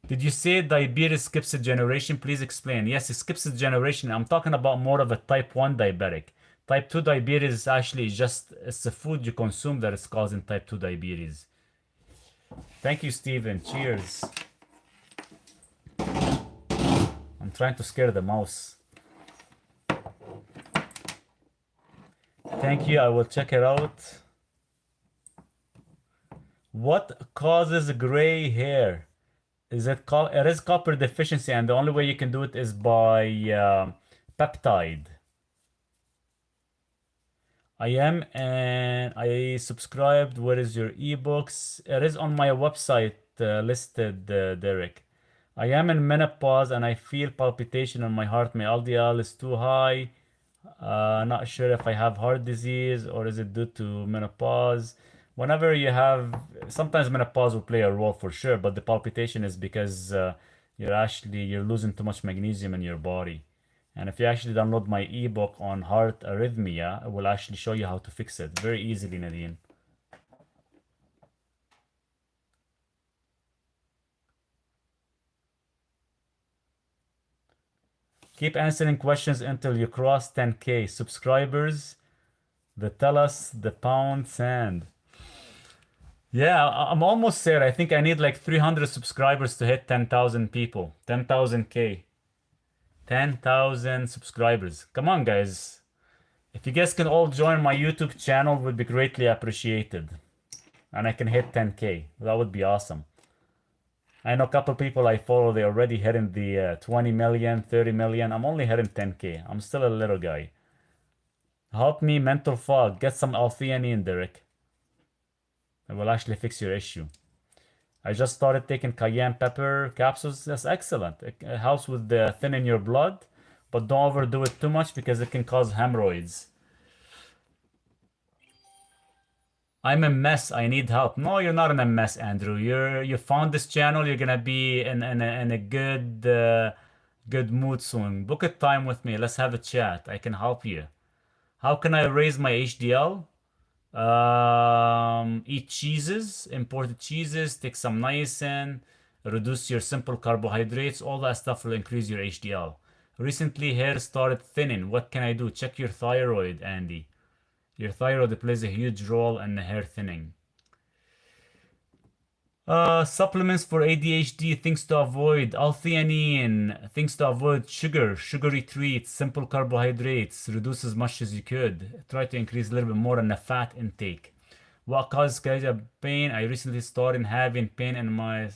Did you say diabetes skips a generation? Please explain. Yes, it skips a generation. I'm talking about more of a type 1 diabetic. Type 2 diabetes is actually just, it's the food you consume that is causing type 2 diabetes. Thank you, Steven. Cheers. I'm trying to scare the mouse. Thank you. I will check it out. What causes gray hair? Is it it is copper deficiency, and the only way you can do it is by peptide. I am, and I subscribed. Where is your ebooks? It is on my website listed, Derek. I am in menopause and I feel palpitation in my heart. My LDL is too high. Not sure if I have heart disease or is it due to menopause. Whenever you have, sometimes menopause will play a role for sure, but the palpitation is because you're losing too much magnesium in your body. And if you actually download my ebook on heart arrhythmia, it will actually show you how to fix it very easily, Nadine. Keep answering questions until you cross 10K subscribers. The tell us the pound sand. Yeah, I'm almost there. I think I need like 300 subscribers to hit 10,000 people. 10,000K. 10,000 subscribers. Come on, guys. If you guys can all join my YouTube channel, would be greatly appreciated. And I can hit 10K. That would be awesome. I know a couple people I follow, they already hitting the 20 million, 30 million. I'm only hitting 10K. I'm still a little guy. Help me, mental fog. Get some L-theanine, Derek. It will actually fix your issue. I just started taking cayenne pepper capsules. That's excellent. It helps with the thinning your blood, but don't overdo it too much because it can cause hemorrhoids. I'm a mess. I need help. No, you're not in a mess, Andrew. You found this channel. You're gonna be in a good mood soon. Book a time with me. Let's have a chat. I can help you. How can I raise my HDL? Eat cheeses, imported cheeses, take some niacin, reduce your simple carbohydrates, all that stuff will increase your HDL. Recently, hair started thinning. What can I do? Check your thyroid, Andy. Your thyroid plays a huge role in the hair thinning. Supplements for ADHD, things to avoid. L-theanine, things to avoid. Sugar, sugary treats, simple carbohydrates. Reduce as much as you could. Try to increase a little bit more on the fat intake. What causes sciatica pain? I recently started having pain in my.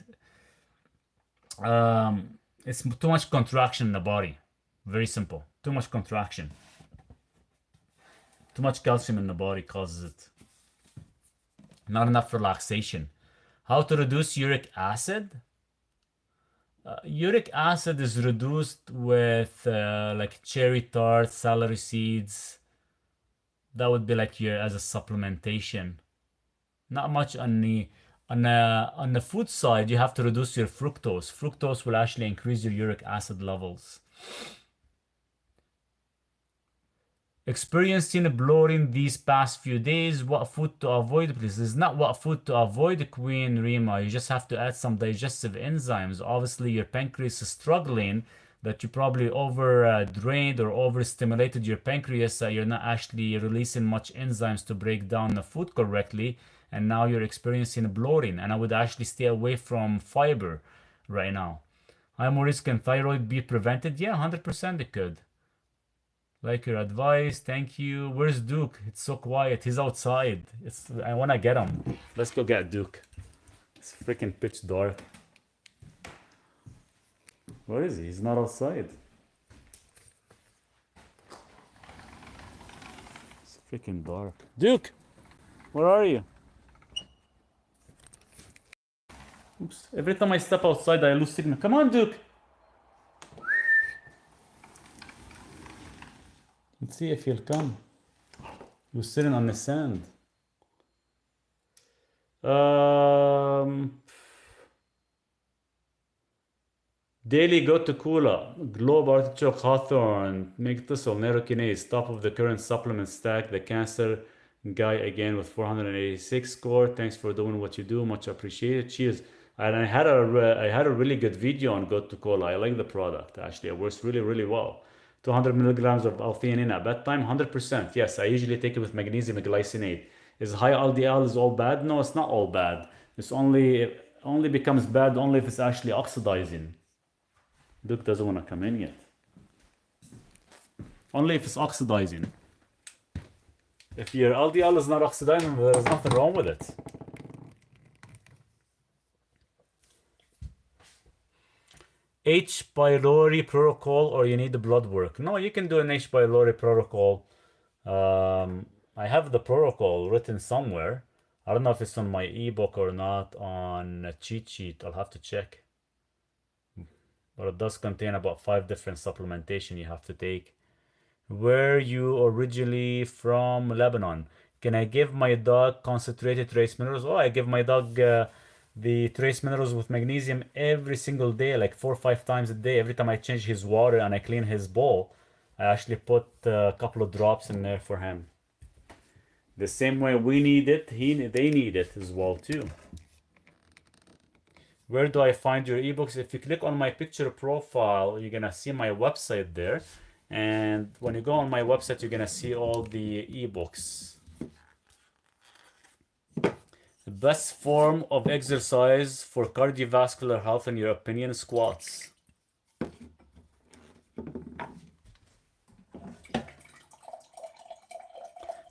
It's too much contraction in the body. Very simple. Too much contraction. Too much calcium in the body causes it. Not enough relaxation. How to reduce uric acid? Uric acid is reduced with like cherry tart, celery seeds. That would be like your as a supplementation. Not much on the food side. You have to reduce your fructose. Fructose will actually increase your uric acid levels. Experiencing bloating these past few days. What food to avoid, please? It's not what food to avoid, Queen Rima. You just have to add some digestive enzymes. Obviously, your pancreas is struggling, that you probably over drained or overstimulated your pancreas. You're not actually releasing much enzymes to break down the food correctly, and now you're experiencing bloating. And I would actually stay away from fiber right now. Hi, Maurice. Can thyroid be prevented? Yeah, 100% it could. Like your advice, thank you. Where's Duke? It's so quiet. He's outside. I wanna get him. Let's go get Duke. It's freaking pitch dark. Where is he? He's not outside. It's freaking dark. Duke, where are you? Oops. Every time I step outside, I lose signal. Come on, Duke. Let's see if he'll come. He was sitting on the sand. Daily go to Kula, Globe Artichoke Hawthorne, Make Thistle, Nerokinase, top of the current supplement stack, the cancer guy again with 486 score. Thanks for doing what you do, much appreciated. Cheers. And I had a really good video on Go to Cola. I like the product actually. It works really, really well. 200 milligrams of L-theanine at bedtime, 100%. Yes, I usually take it with magnesium glycinate. Is high LDL is all bad? No, it's not all bad. It only becomes bad only if it's actually oxidizing. Duke doesn't want to come in yet. Only if it's oxidizing. If your LDL is not oxidizing, there's nothing wrong with it. H. pylori protocol, or you need the blood work? No, you can do an H. pylori protocol. I have the protocol written somewhere. I don't know if it's on my ebook or not on a cheat sheet. I'll have to check. But it does contain about 5 different supplementation you have to take. Where you originally from? Lebanon. Can I give my dog concentrated trace minerals? Oh, I give my dog the trace minerals with magnesium every single day, like 4 or 5 times a day. Every time I change his water and I clean his bowl, I actually put a couple of drops in there for him. The same way we need it, they need it as well too. Where do I find your ebooks? If you click on my picture profile, you're gonna see my website there. And when you go on my website, you're gonna see all the ebooks. The best form of exercise for cardiovascular health, in your opinion, squats.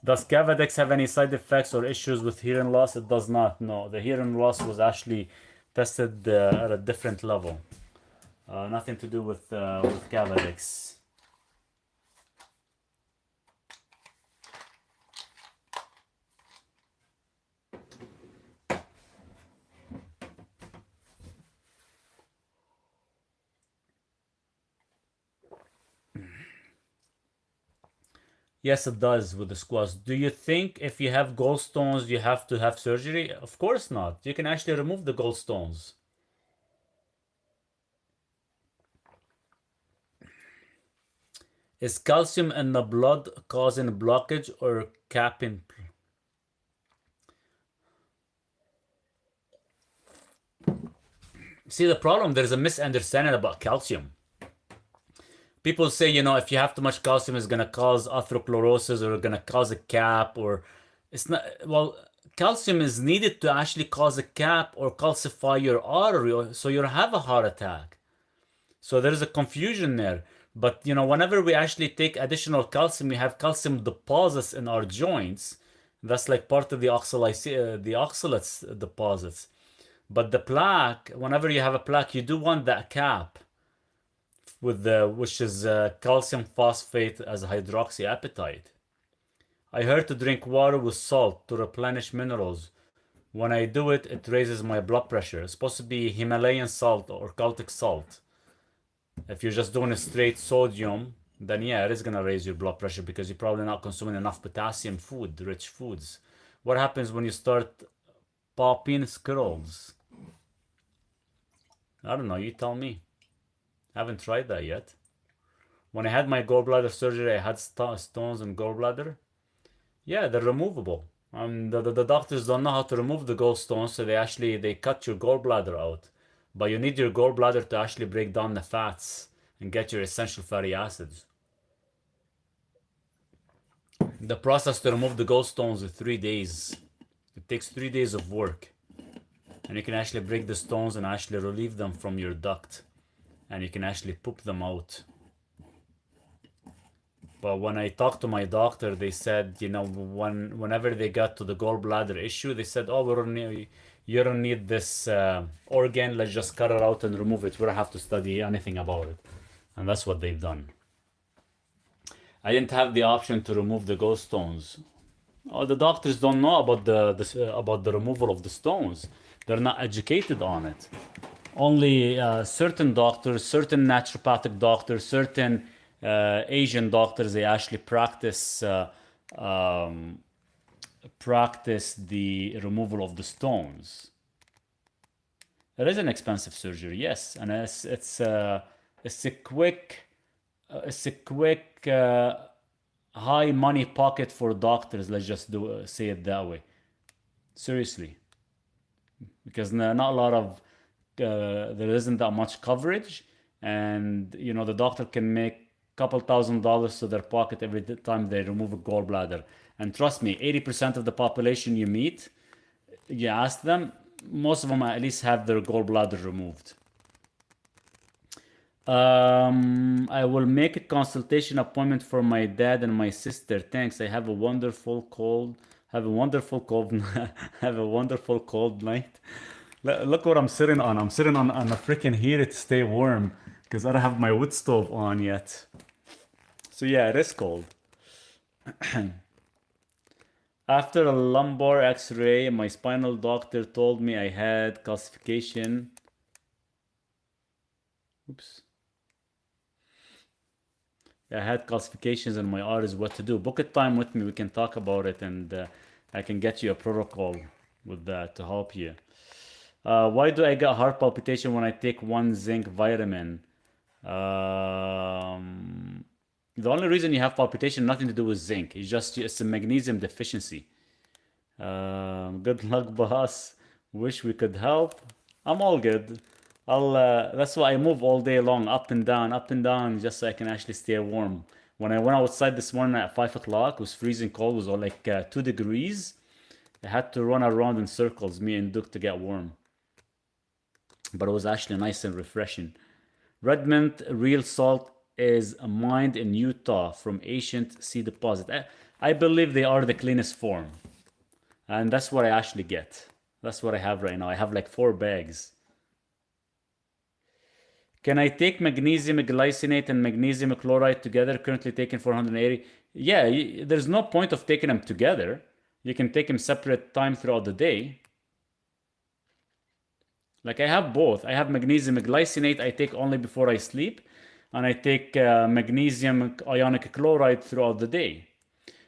Does Cavadex have any side effects or issues with hearing loss? It does not. No, the hearing loss was actually tested at a different level. Nothing to do with Cavadex. Yes, it does with the squats. Do you think if you have gallstones, you have to have surgery? Of course not. You can actually remove the gallstones. Is calcium in the blood causing blockage or capping? See, the problem, there's a misunderstanding about calcium. People say, if you have too much calcium, it's gonna cause atherosclerosis or gonna cause a cap, or it's not. Well, calcium is needed to actually cause a cap or calcify your artery, so you'll have a heart attack. So there's a confusion there. But whenever we actually take additional calcium, we have calcium deposits in our joints. That's like part of the oxalates deposits. But the plaque, whenever you have a plaque, you do want that cap which is calcium phosphate as hydroxyapatite. I heard to drink water with salt to replenish minerals. When I do it, it raises my blood pressure. It's supposed to be Himalayan salt or Celtic salt. If you're just doing a straight sodium, then yeah, it is gonna raise your blood pressure because you're probably not consuming enough potassium rich foods. What happens when you start popping squirrels? I don't know, you tell me. I haven't tried that yet. When I had my gallbladder surgery, I had stones in gallbladder. Yeah, they're removable. The doctors don't know how to remove the gallstones, so they cut your gallbladder out. But you need your gallbladder to actually break down the fats and get your essential fatty acids. The process to remove the gallstones is 3 days. It takes 3 days of work. And you can actually break the stones and actually relieve them from your duct. And you can actually poop them out. But when I talked to my doctor, they said, whenever they got to the gallbladder issue, they said, oh, you don't need this organ, let's just cut it out and remove it. We don't have to study anything about it. And that's what they've done. I didn't have the option to remove the gallstones. Oh, the doctors don't know about the removal of the stones. They're not educated on it. Only certain doctors, certain naturopathic doctors, certain Asian doctors, they actually practice the removal of the stones. It is an expensive surgery, yes, and it's a quick high money pocket for doctors. Let's just say it that way. Seriously, because not a lot of there isn't that much coverage, and the doctor can make couple $1,000s to their pocket every time they remove a gallbladder. And trust me, 80% of the population you meet, you ask them, most of them at least have their gallbladder removed. I will make a consultation appointment for my dad and my sister. Thanks. I have a wonderful cold. Have a wonderful cold. Have a wonderful cold night. Look what I'm sitting on. I'm sitting on a freaking heater to stay warm because I don't have my wood stove on yet. So yeah, it is cold. After a lumbar x-ray, my spinal doctor told me I had calcification. Oops. I had calcifications in my arteries. What to do? Book a time with me. We can talk about it, and I can get you a protocol with that to help you. Why do I get heart palpitation when I take one zinc vitamin? The only reason you have palpitation, nothing to do with zinc. It's a magnesium deficiency. Good luck, boss. Wish we could help. I'm all good. That's why I move all day long, up and down, just so I can actually stay warm. When I went outside this morning at 5 o'clock, it was freezing cold. It was all like 2 degrees. I had to run around in circles, me and Duke, to get warm. But it was actually nice and refreshing. Redmond real salt is mined in Utah from ancient sea deposit. I believe they are the cleanest form. And that's what I actually get. That's what I have right now. I have like 4 bags. Can I take magnesium glycinate and magnesium chloride together? Currently taking 480. Yeah, there's no point of taking them together. You can take them separate time throughout the day. Like I have both. I have magnesium glycinate I take only before I sleep. And I take magnesium ionic chloride throughout the day.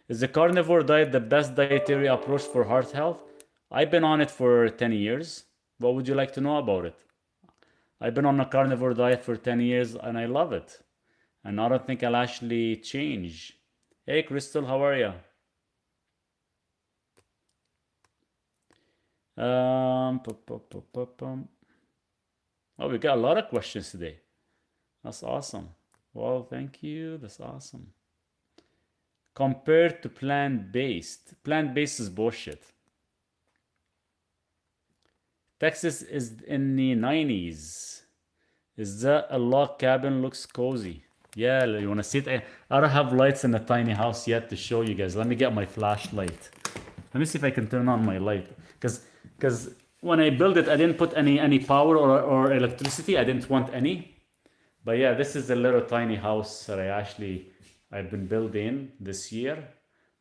Is the carnivore diet the best dietary approach for heart health? I've been on it for 10 years. What would you like to know about it? I've been on a carnivore diet for 10 years and I love it. And I don't think I'll actually change. Hey, Crystal, how are you? Oh, we got a lot of questions today. That's awesome. Well, thank you. That's awesome. Compared to plant-based. Plant-based is bullshit. Texas is in the 90s. Is that a log cabin? Looks cozy. Yeah, you want to see it? I don't have lights in a tiny house yet to show you guys. Let me get my flashlight. Let me see if I can turn on my light. Because when I built it, I didn't put any power or electricity. I didn't want any. But yeah, this is a little tiny house that I've been building this year,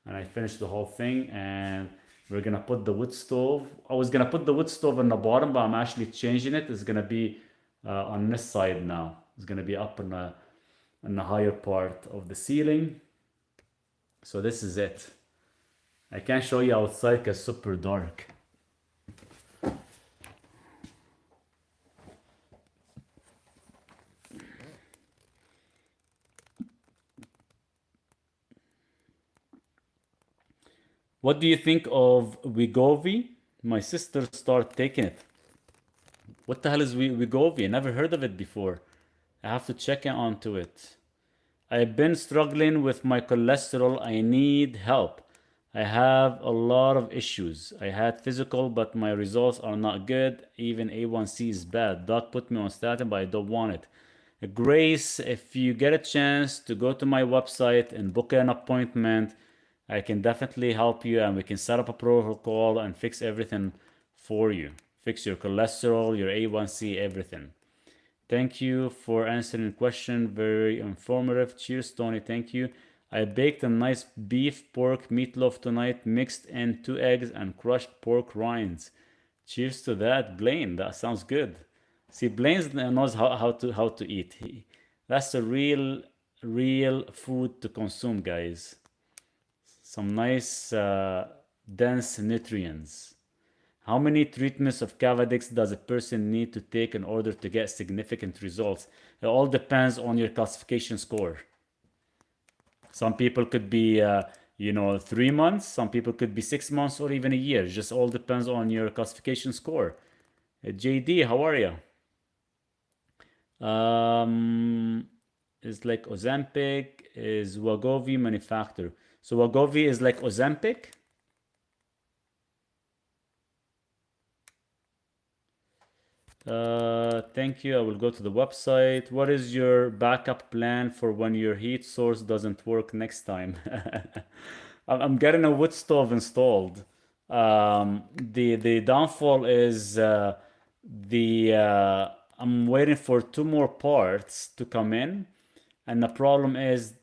and I finished the whole thing. And we're gonna put the wood stove. I was gonna put the wood stove on the bottom, but I'm actually changing it. It's gonna be on this side now. It's gonna be up in the higher part of the ceiling. So this is it. I can't show you outside because it's super dark. What do you think of Wegovy? My sister started taking it. What the hell is Wegovy? I never heard of it before. I have to check onto it. I've been struggling with my cholesterol. I need help. I have a lot of issues. I had physical, but my results are not good. Even A1C is bad. Doc put me on statin, but I don't want it. Grace, if you get a chance to go to my website and book an appointment, I can definitely help you and we can set up a protocol and fix everything for you. Fix your cholesterol, your A1C, everything. Thank you for answering the question. Very informative. Cheers, Tony. Thank you. I baked a nice beef pork meatloaf tonight, mixed in 2 eggs and crushed pork rinds. Cheers to that, Blaine. That sounds good. See, Blaine knows how to eat. That's a real food to consume, guys. Some nice dense nutrients. How many treatments of Cavadix does a person need to take in order to get significant results? It all depends on your classification score. Some people could be, 3 months. Some people could be 6 months or even a year. It just all depends on your classification score. JD, how are you? It's like Ozempic is Wegovy manufacturer. So Wegovy is like Ozempic. Thank you. I will go to the website. What is your backup plan for when your heat source doesn't work next time? I'm getting a wood stove installed. The downfall is I'm waiting for 2 more parts to come in, and the problem is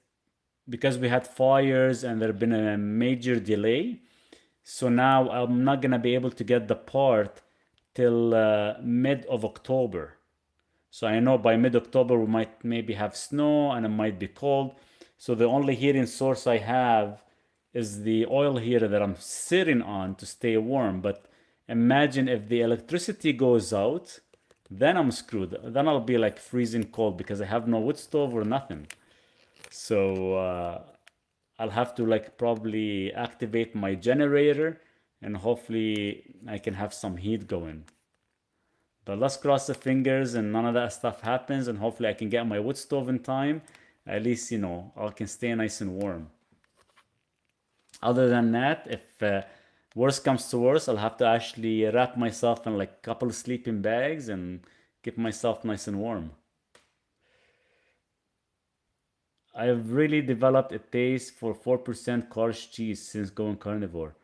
because we had fires and there have been a major delay. So now I'm not gonna be able to get the part till mid of October. So I know by mid-October we might maybe have snow and it might be cold. So the only heating source I have is the oil heater that I'm sitting on to stay warm. But imagine if the electricity goes out, then I'm screwed. Then I'll be like freezing cold because I have no wood stove or nothing. So I'll have to like probably activate my generator and hopefully I can have some heat going. But let's cross the fingers and none of that stuff happens, and hopefully I can get my wood stove in time. At least, I can stay nice and warm. Other than that, if worse comes to worse, I'll have to actually wrap myself in like a couple of sleeping bags and keep myself nice and warm. I've really developed a taste for 4% cottage cheese since going carnivore.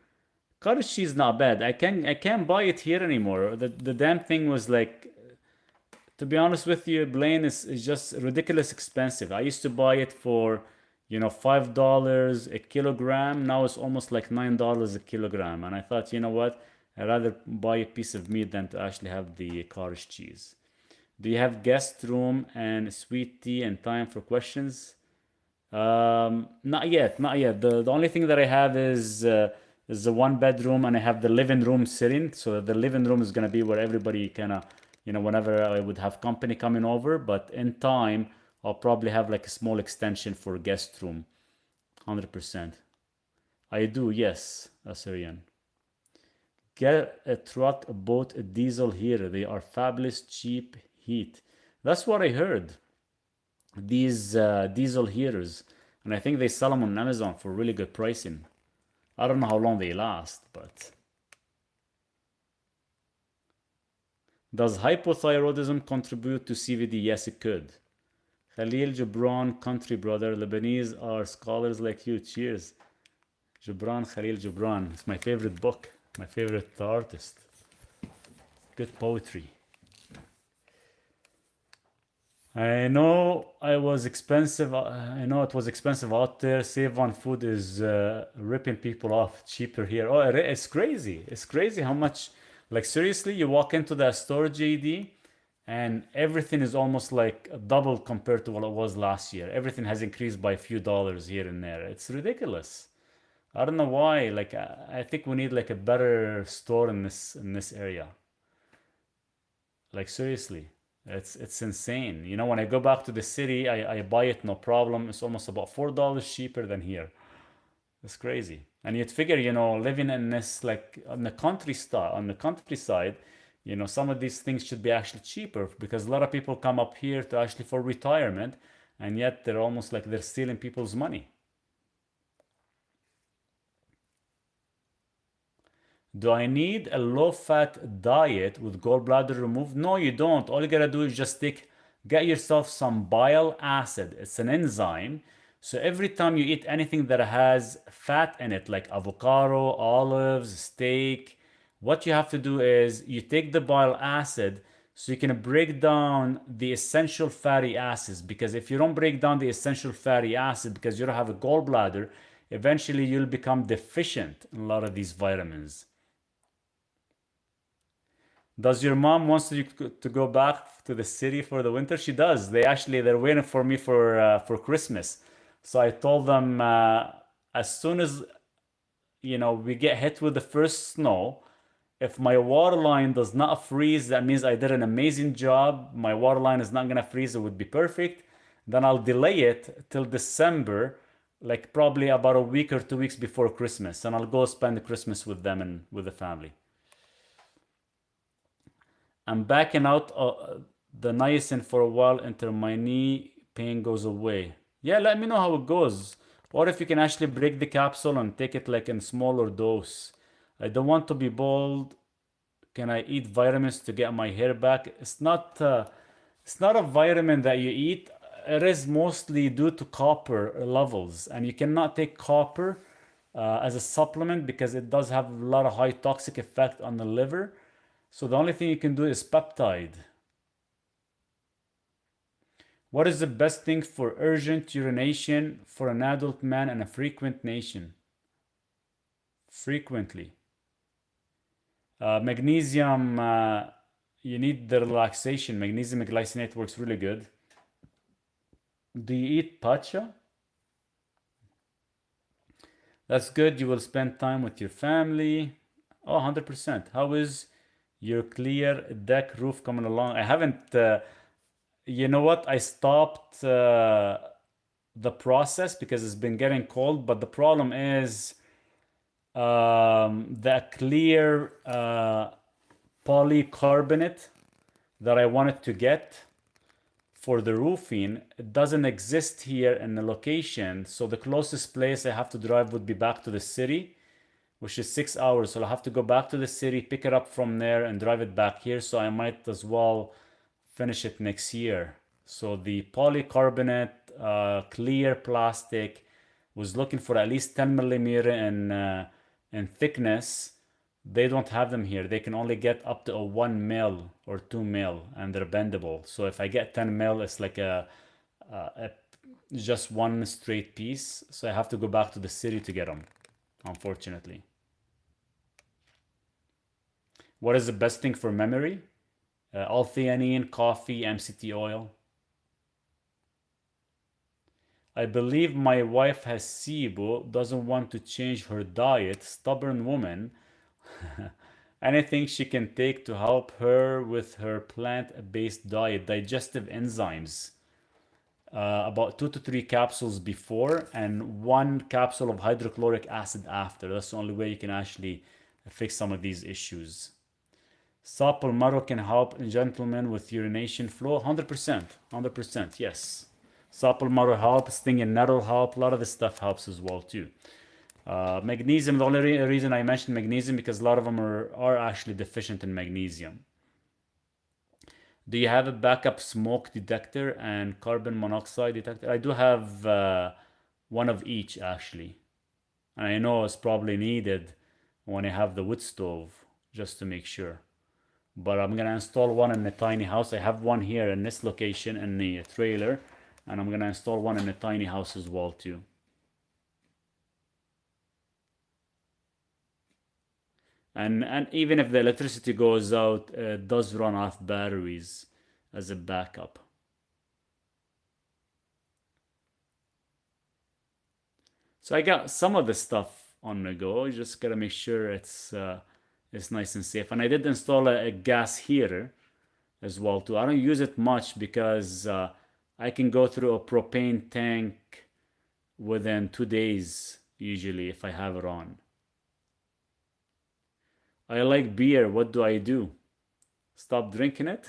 Cottage cheese not bad. I can't buy it here anymore. The damn thing was like, to be honest with you, Blaine is just ridiculous expensive. I used to buy it for $5 a kilogram. Now it's almost like $9 a kilogram. And I thought, you know what? I'd rather buy a piece of meat than to actually have the cottage cheese. Do you have guest room and sweet tea and time for questions? Not yet, not yet. The only thing that I have is the 1 bedroom, and I have the living room sitting. So the living room is gonna be where everybody kind of, whenever I would have company coming over. But in time, I'll probably have like a small extension for guest room. 100%. I do, yes, Assyrian. Get a truck, a boat, a diesel heater. They are fabulous, cheap heat. That's what I heard. These diesel heaters, and I think they sell them on Amazon for really good pricing. I don't know how long they last, but does hypothyroidism contribute to CVD? Yes, it could. Khalil Gibran, country brother. Lebanese are scholars like you. Cheers. Gibran, Khalil Gibran. It's my favorite book, my favorite artist. Good poetry. I know I was expensive. I know it was expensive out there. Save on food is ripping people off. Cheaper here. Oh, it's crazy. It's crazy how much. Like seriously, you walk into that store, JD, and everything is almost like double compared to what it was last year. Everything has increased by a few dollars here and there. It's ridiculous. I don't know why. Like I think we need like a better store in this area. Like seriously, it's insane. You know, when I go back to the city, I buy it no problem. It's almost about $4 cheaper than here. It's crazy. And you'd figure, you know, living in this like on the countryside, you know, some of these things should be actually cheaper because a lot of people come up here to actually for retirement, and yet they're almost like they're stealing people's money. Do I need a low-fat diet with gallbladder removed? No, you don't. All you gotta do is just get yourself some bile acid. It's an enzyme. So every time you eat anything that has fat in it, like avocado, olives, steak, what you have to do is you take the bile acid so you can break down the essential fatty acids. Because if you don't break down the essential fatty acid because you don't have a gallbladder, eventually you'll become deficient in a lot of these vitamins. Does your mom wants you to go back to the city for the winter? She does. They're waiting for me for Christmas. So I told them as soon as you know we get hit with the first snow, if my water line does not freeze, that means I did an amazing job. My water line is not gonna freeze, it would be perfect. Then I'll delay it till December, like probably about a week or 2 weeks before Christmas, and I'll go spend Christmas with them and with the family. I'm backing out the niacin for a while until my knee pain goes away. Yeah, let me know how it goes. Or if you can actually break the capsule and take it like in smaller dose. I don't want to be bald. Can I eat vitamins to get my hair back? It's not a vitamin that you eat. It is mostly due to copper levels, and you cannot take copper as a supplement because it does have a lot of high toxic effect on the liver. So the only thing you can do is peptide. What is the best thing for urgent urination for an adult man and a frequent nation? Frequently. Magnesium, you need the relaxation. Magnesium glycinate works really good. Do you eat pacha? That's good. You will spend time with your family. Oh, 100%. How is your clear deck roof coming along? I haven't, you know what? I stopped the process because it's been getting cold, but the problem is the clear polycarbonate that I wanted to get for the roofing, it doesn't exist here in the location. So the closest place I have to drive would be back to the city, which is 6 hours. So I'll have to go back to the city, pick it up from there, and drive it back here. So I might as well finish it next year. So the polycarbonate clear plastic was looking for at least 10 millimeter in thickness. They don't have them here. They can only get up to a 1 mil or 2 mil, and they're bendable. So if I get 10 mil, it's like a just one straight piece. So I have to go back to the city to get them, unfortunately. What is the best thing for memory? L-theanine, coffee, MCT oil. I believe my wife has SIBO, doesn't want to change her diet, stubborn woman. Anything she can take to help her with her plant-based diet, digestive enzymes. About 2 to 3 capsules before and 1 capsule of hydrochloric acid after. That's the only way you can actually fix some of these issues. Supple marrow can help in gentlemen with urination flow. 100%. 100%. Yes. Supple marrow helps. Stinging nettle help. A lot of this stuff helps as well too. Magnesium. The only reason I mentioned magnesium because a lot of them are actually deficient in magnesium. Do you have a backup smoke detector and carbon monoxide detector? I do have one of each actually. And I know it's probably needed when I have the wood stove just to make sure. But I'm gonna install one in the tiny house. I have one here in this location in the trailer, and I'm gonna install one in the tiny house as well too. And even if the electricity goes out, it does run off batteries as a backup. So I got some of the stuff on the go. You just gotta make sure it's nice and safe. And I did install a gas heater as well too. I don't use it much because I can go through a propane tank within 2 days usually if I have it on. I like beer. What do I do? Stop drinking it?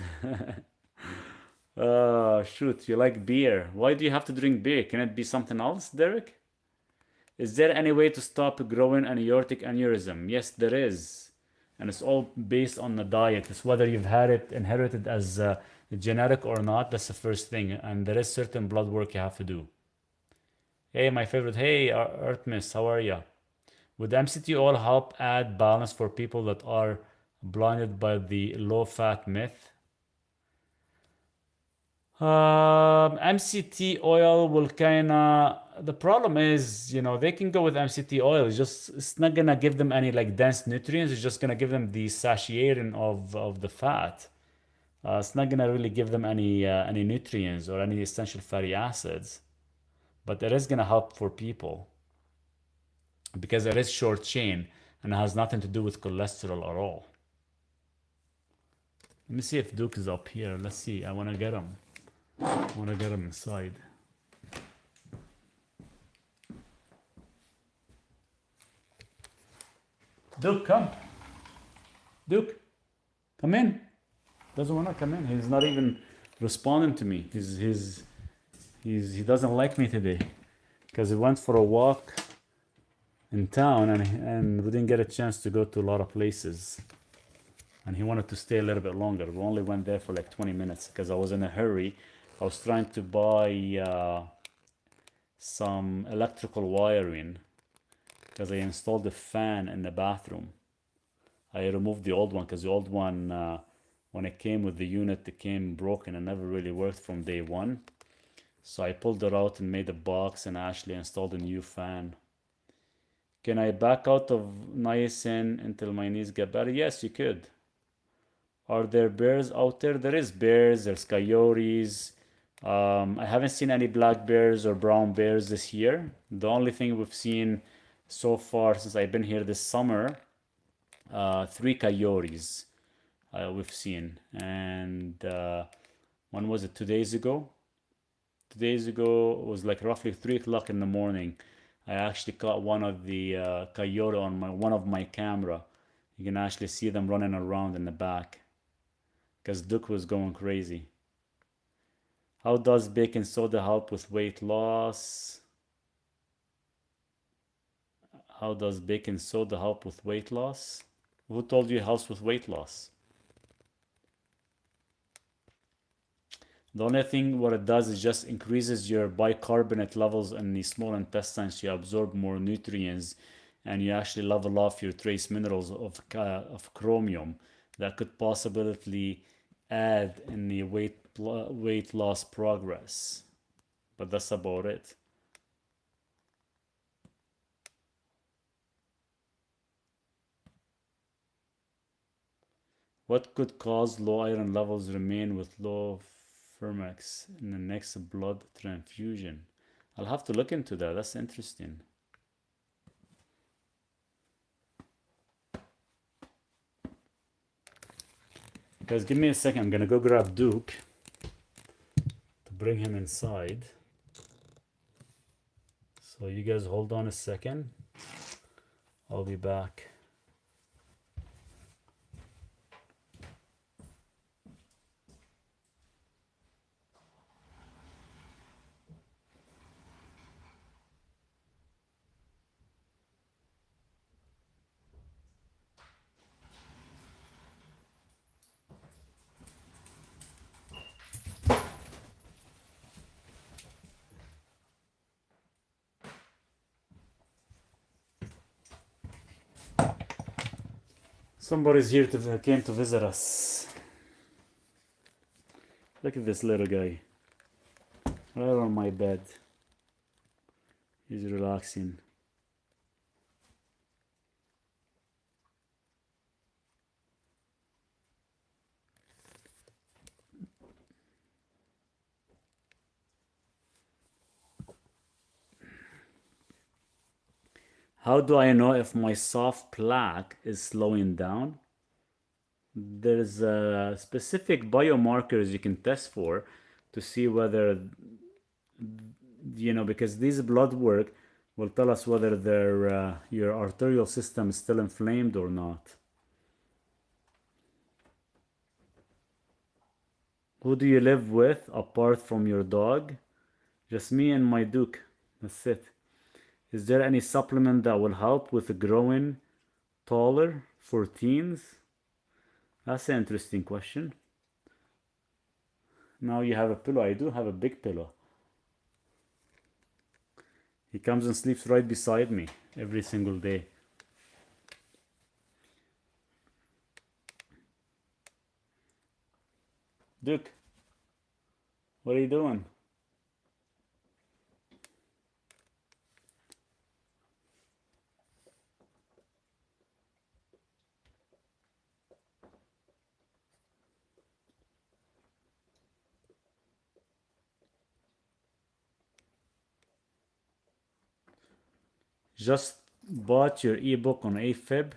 Oh, shoot, you like beer. Why do you have to drink beer? Can it be something else, Derek? Is there any way to stop growing an aortic aneurysm? Yes, there is. And it's all based on the diet. It's whether you've had it inherited as genetic or not. That's the first thing. And there is certain blood work you have to do. Hey, my favorite. Hey, Artemis, how are you? Would MCT oil help add balance for people that are blinded by the low fat myth? MCT oil will the problem is, they can go with MCT oil. It's not gonna give them any like dense nutrients. It's just gonna give them the satiating of the fat. It's not gonna really give them any nutrients or any essential fatty acids, but it is gonna help for people because it is short chain and it has nothing to do with cholesterol at all. Let me see if Duke is up here. Let's see. I wanna get him. Inside. Duke, come. Duke, come in. Doesn't want to come in. He's not even responding to me. He doesn't like me today because he went for a walk in town and we didn't get a chance to go to a lot of places. And he wanted to stay a little bit longer. We only went there for like 20 minutes because I was in a hurry. I was trying to buy some electrical wiring because I installed a fan in the bathroom. I removed the old one because the old one, when it came with the unit, it came broken and never really worked from day one. So I pulled it out and made a box and actually installed a new fan. Can I back out of niacin until my knees get better? Yes, you could. Are there bears out there? There is bears, there's coyotes. I haven't seen any black bears or brown bears this year. The only thing we've seen so far since I've been here this summer, 3 coyotes we've seen. And when was it? 2 days ago? 2 days ago, it was like roughly 3 o'clock in the morning. I actually caught one of the coyote on one of my camera. You can actually see them running around in the back because Duke was going crazy. How does baking soda help with weight loss? How does baking soda help with weight loss? Who told you it helps with weight loss? The only thing what it does is just increases your bicarbonate levels in the small intestines. So you absorb more nutrients and you actually level off your trace minerals of chromium that could possibly add in the weight loss progress. But that's about it. What could cause low iron levels remain with low Fermax in the next blood transfusion? I'll have to look into that. That's interesting. Guys, give me a second. I'm gonna go grab Duke to bring him inside. So you guys hold on a second. I'll be back. Somebody's here to came to visit us. Look at this little guy. Right on my bed. He's relaxing. How do I know if my soft plaque is slowing down? There's specific biomarkers you can test for to see whether, because these blood work will tell us whether your arterial system is still inflamed or not. Who do you live with apart from your dog? Just me and my Duke. That's it. Is there any supplement that will help with growing taller for teens? That's an interesting question. Now you have a pillow. I do have a big pillow. He comes and sleeps right beside me every single day. Duke, what are you doing? Just bought your ebook on AFib.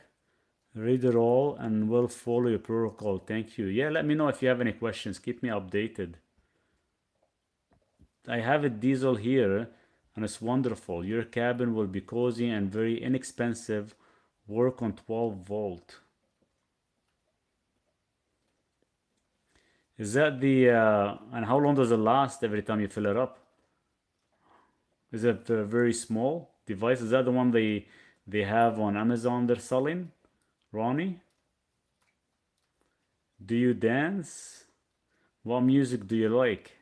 Read it all and we'll follow your protocol. Thank you. Yeah, let me know if you have any questions. Keep me updated. I have a diesel here and it's wonderful. Your cabin will be cozy and very inexpensive. Work on 12 volt. Is that the, and how long does it last every time you fill it up? Is it a very small device? Is that the one they have on Amazon they're selling? Ronnie? Do you dance? What music do you like?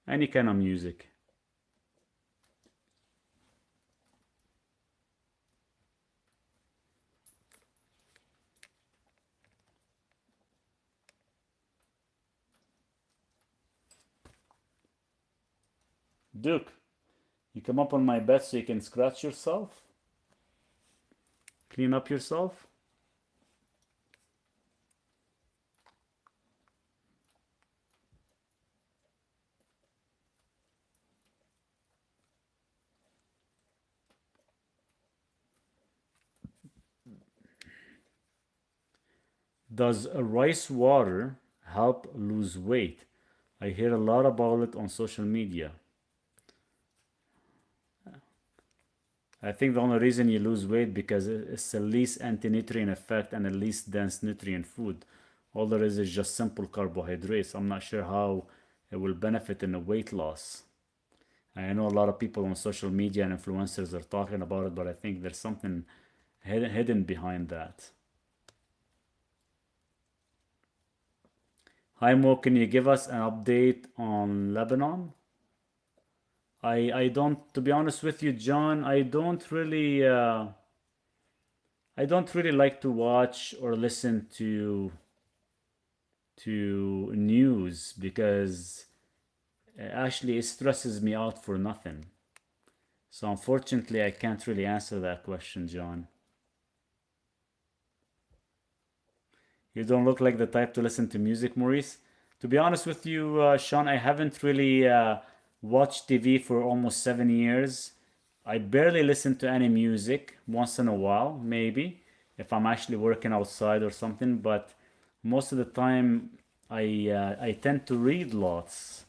Any kind of music. Duke, you come up on my bed so you can scratch yourself? Clean up yourself? Does rice water help lose weight? I hear a lot about it on social media. I think the only reason you lose weight because it's the least anti-nutrient effect and the least dense nutrient food. All there is just simple carbohydrates. I'm not sure how it will benefit in a weight loss. I know a lot of people on social media and influencers are talking about it, but I think there's something hidden behind that. Hi Mo, can you give us an update on Lebanon? I don't, to be honest with you, John, I don't really like to watch or listen to news because actually it stresses me out for nothing. So unfortunately, I can't really answer that question, John. You don't look like the type to listen to music, Maurice. To be honest with you, Sean, I haven't really watched TV for almost 7 years. I barely listen to any music, once in a while, maybe, if I'm actually working outside or something. But most of the time, I tend to read lots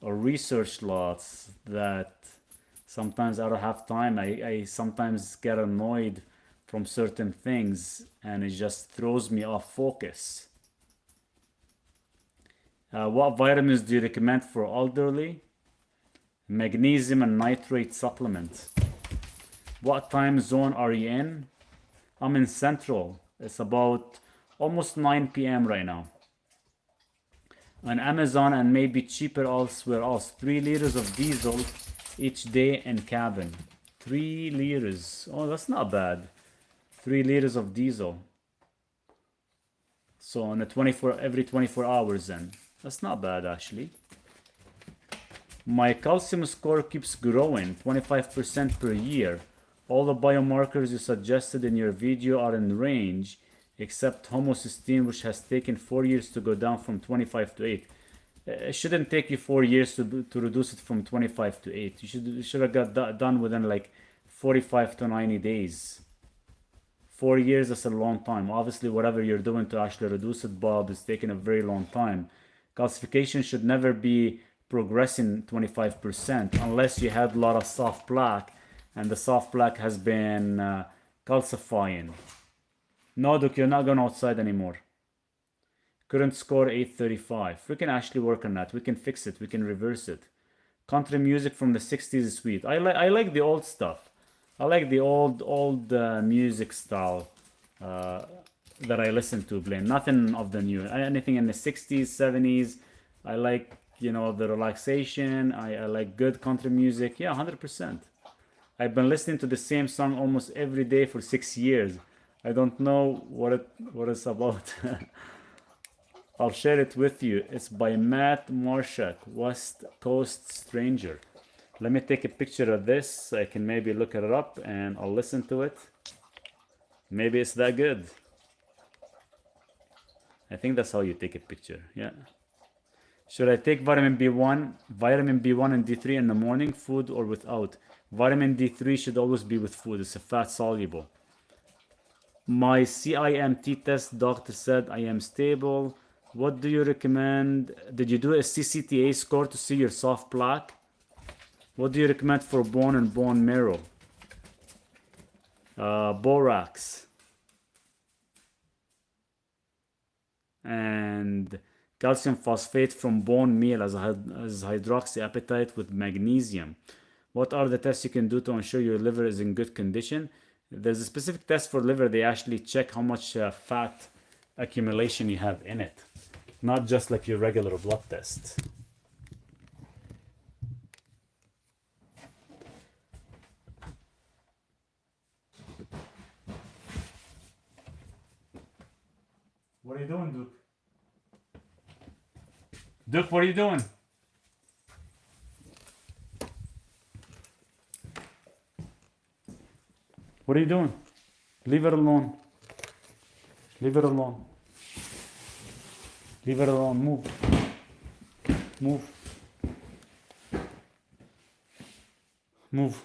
or research lots that sometimes I don't have time. I sometimes get annoyed from certain things and it just throws me off focus. What vitamins do you recommend for elderly? Magnesium and nitrate supplements. What time zone are you in? I'm in Central. It's about almost 9 p.m. right now. On Amazon and maybe cheaper elsewhere else. 3 liters of diesel each day in cabin. 3 liters. Oh, that's not bad. 3 liters of diesel. So on a every 24 hours then. That's not bad actually. My calcium score keeps growing, 25% per year. All the biomarkers you suggested in your video are in range, except homocysteine, which has taken 4 years to go down from 25 to 8. It shouldn't take you 4 years to reduce it from 25 to 8. You should have got that done within like 45 to 90 days. 4 years is a long time. Obviously, whatever you're doing to actually reduce it, Bob, is taking a very long time. Calcification should never be progressing 25% unless you had a lot of soft plaque and the soft plaque has been calcifying. No, Duke, you're not going outside anymore. Current score 835. We can actually work on that. We can fix it. We can reverse it. Country music from the 60s is sweet. I like the old stuff. I like the old music style that I listen to, Blaine. Nothing of the new. Anything in the 60s, 70s. I like, you know, the relaxation. I like good country music. Yeah, 100%. I've been listening to the same song almost every day for 6 years. I don't know what it's about. I'll share it with you. It's by Matt Marshak, West Coast Stranger. Let me take a picture of this. I can maybe look it up and I'll listen to it. Maybe it's that good. I think that's how you take a picture. Yeah. Should I take vitamin B1 and D3 in the morning, food or without? Vitamin D3 should always be with food. It's a fat soluble. My CIMT test, doctor said I am stable. What do you recommend? Did you do a CCTA score to see your soft plaque? What do you recommend for bone and bone marrow? Borax. And calcium phosphate from bone meal as hydroxyapatite with magnesium. What are the tests you can do to ensure your liver is in good condition? There's a specific test for liver. They actually check how much fat accumulation you have in it. Not just like your regular blood test. What are you doing, Duke? Duke, what are you doing? What are you doing? Leave it alone. Leave it alone. Leave it alone. Move. Move. Move.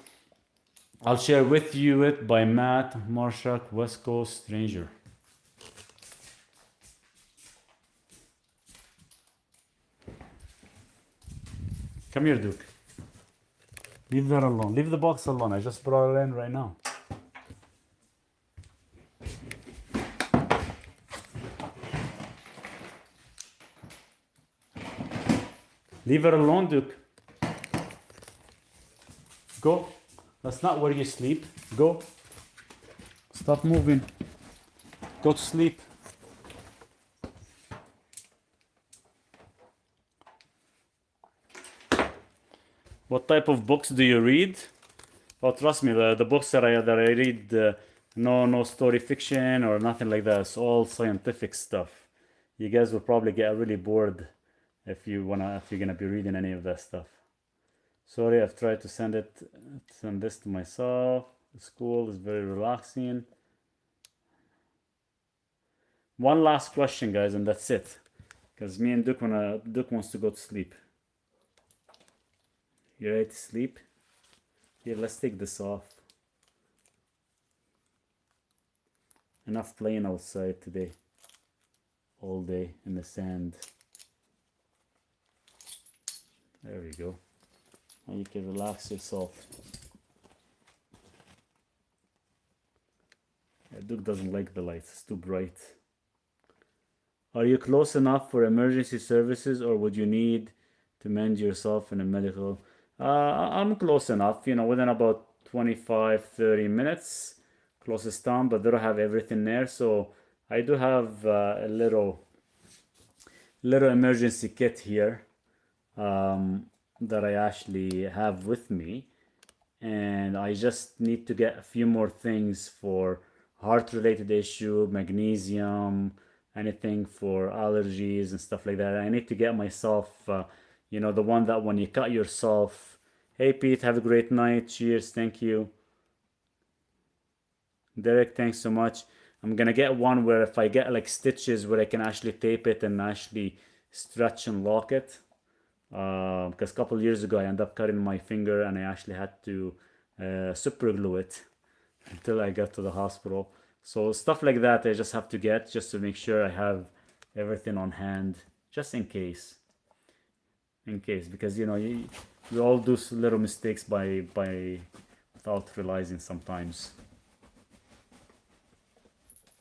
I'll share with you it by Matt Marshak, West Coast Stranger. Come here, Duke. Leave that alone. Leave the box alone. I just brought it in right now. Leave it alone, Duke. Go. That's not where you sleep. Go. Stop moving. Go to sleep. What type of books do you read? Oh, trust me, the books that I read, no story fiction or nothing like that. It's all scientific stuff. You guys will probably get really bored if you're gonna be reading any of that stuff. Sorry, I've tried to send this to myself. The school is very relaxing. One last question, guys, and that's it. Because me and Duke wants to go to sleep. You ready to sleep? Here, let's take this off. Enough playing outside today. All day in the sand. There we go. Now you can relax yourself. Yeah, Duke doesn't like the lights, it's too bright. Are you close enough for emergency services or would you need to mend yourself in a medical? I'm close enough, you know, within about 25-30 minutes. Closest town, but they don't have everything there. So I do have a little emergency kit here. That I actually have with me, and I just need to get a few more things for heart-related issue, magnesium, anything for allergies and stuff like that. I need to get myself, the one that when you cut yourself, hey Pete, have a great night. Cheers, thank you. Derek, thanks so much. I'm gonna get one where if I get like stitches where I can actually tape it and actually stretch and lock it. Because a couple years ago I ended up cutting my finger and I actually had to super glue it until I got to the hospital. So stuff like that I just have to get just to make sure I have everything on hand, just in case. In case, because we all do little mistakes by without realizing sometimes.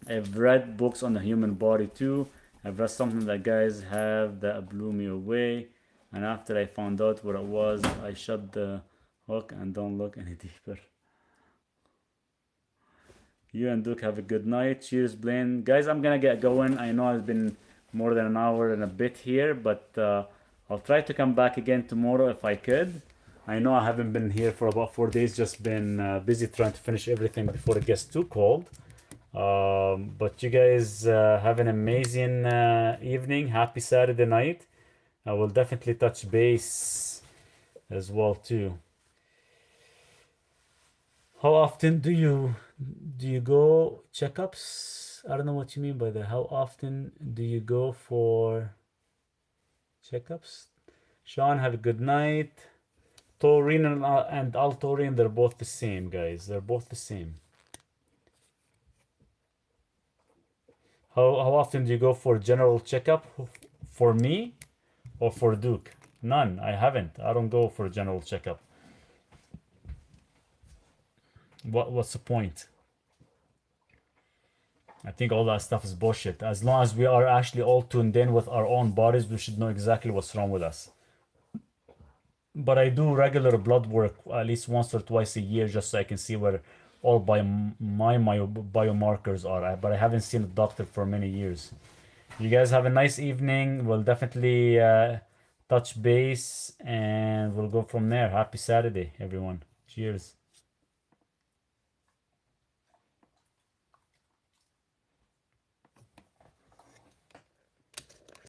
I've read books on the human body too. I've read something that guys have that blew me away. And after I found out what it was, I shut the hook and don't look any deeper. You and Duke have a good night. Cheers, Blaine. Guys, I'm gonna get going. I know it's been more than an hour and a bit here, but I'll try to come back again tomorrow if I could. I know I haven't been here for about 4 days, just been busy trying to finish everything before it gets too cold. But you guys have an amazing evening. Happy Saturday night. I will definitely touch base as well too. How often do you go checkups? I don't know what you mean by that. How often do you go for checkups? Sean, have a good night. Taurine and Altaurine, they're both the same, guys. They're both the same. How often do you go for general checkup? For me or for Duke? None. I haven't. I don't go for general checkup. What's the point? I think all that stuff is bullshit. As long as we are actually all tuned in with our own bodies, we should know exactly what's wrong with us. But I do regular blood work at least once or twice a year just so I can see where all my biomarkers are. But I haven't seen a doctor for many years. You guys have a nice evening. We'll definitely touch base and we'll go from there. Happy Saturday, everyone. Cheers.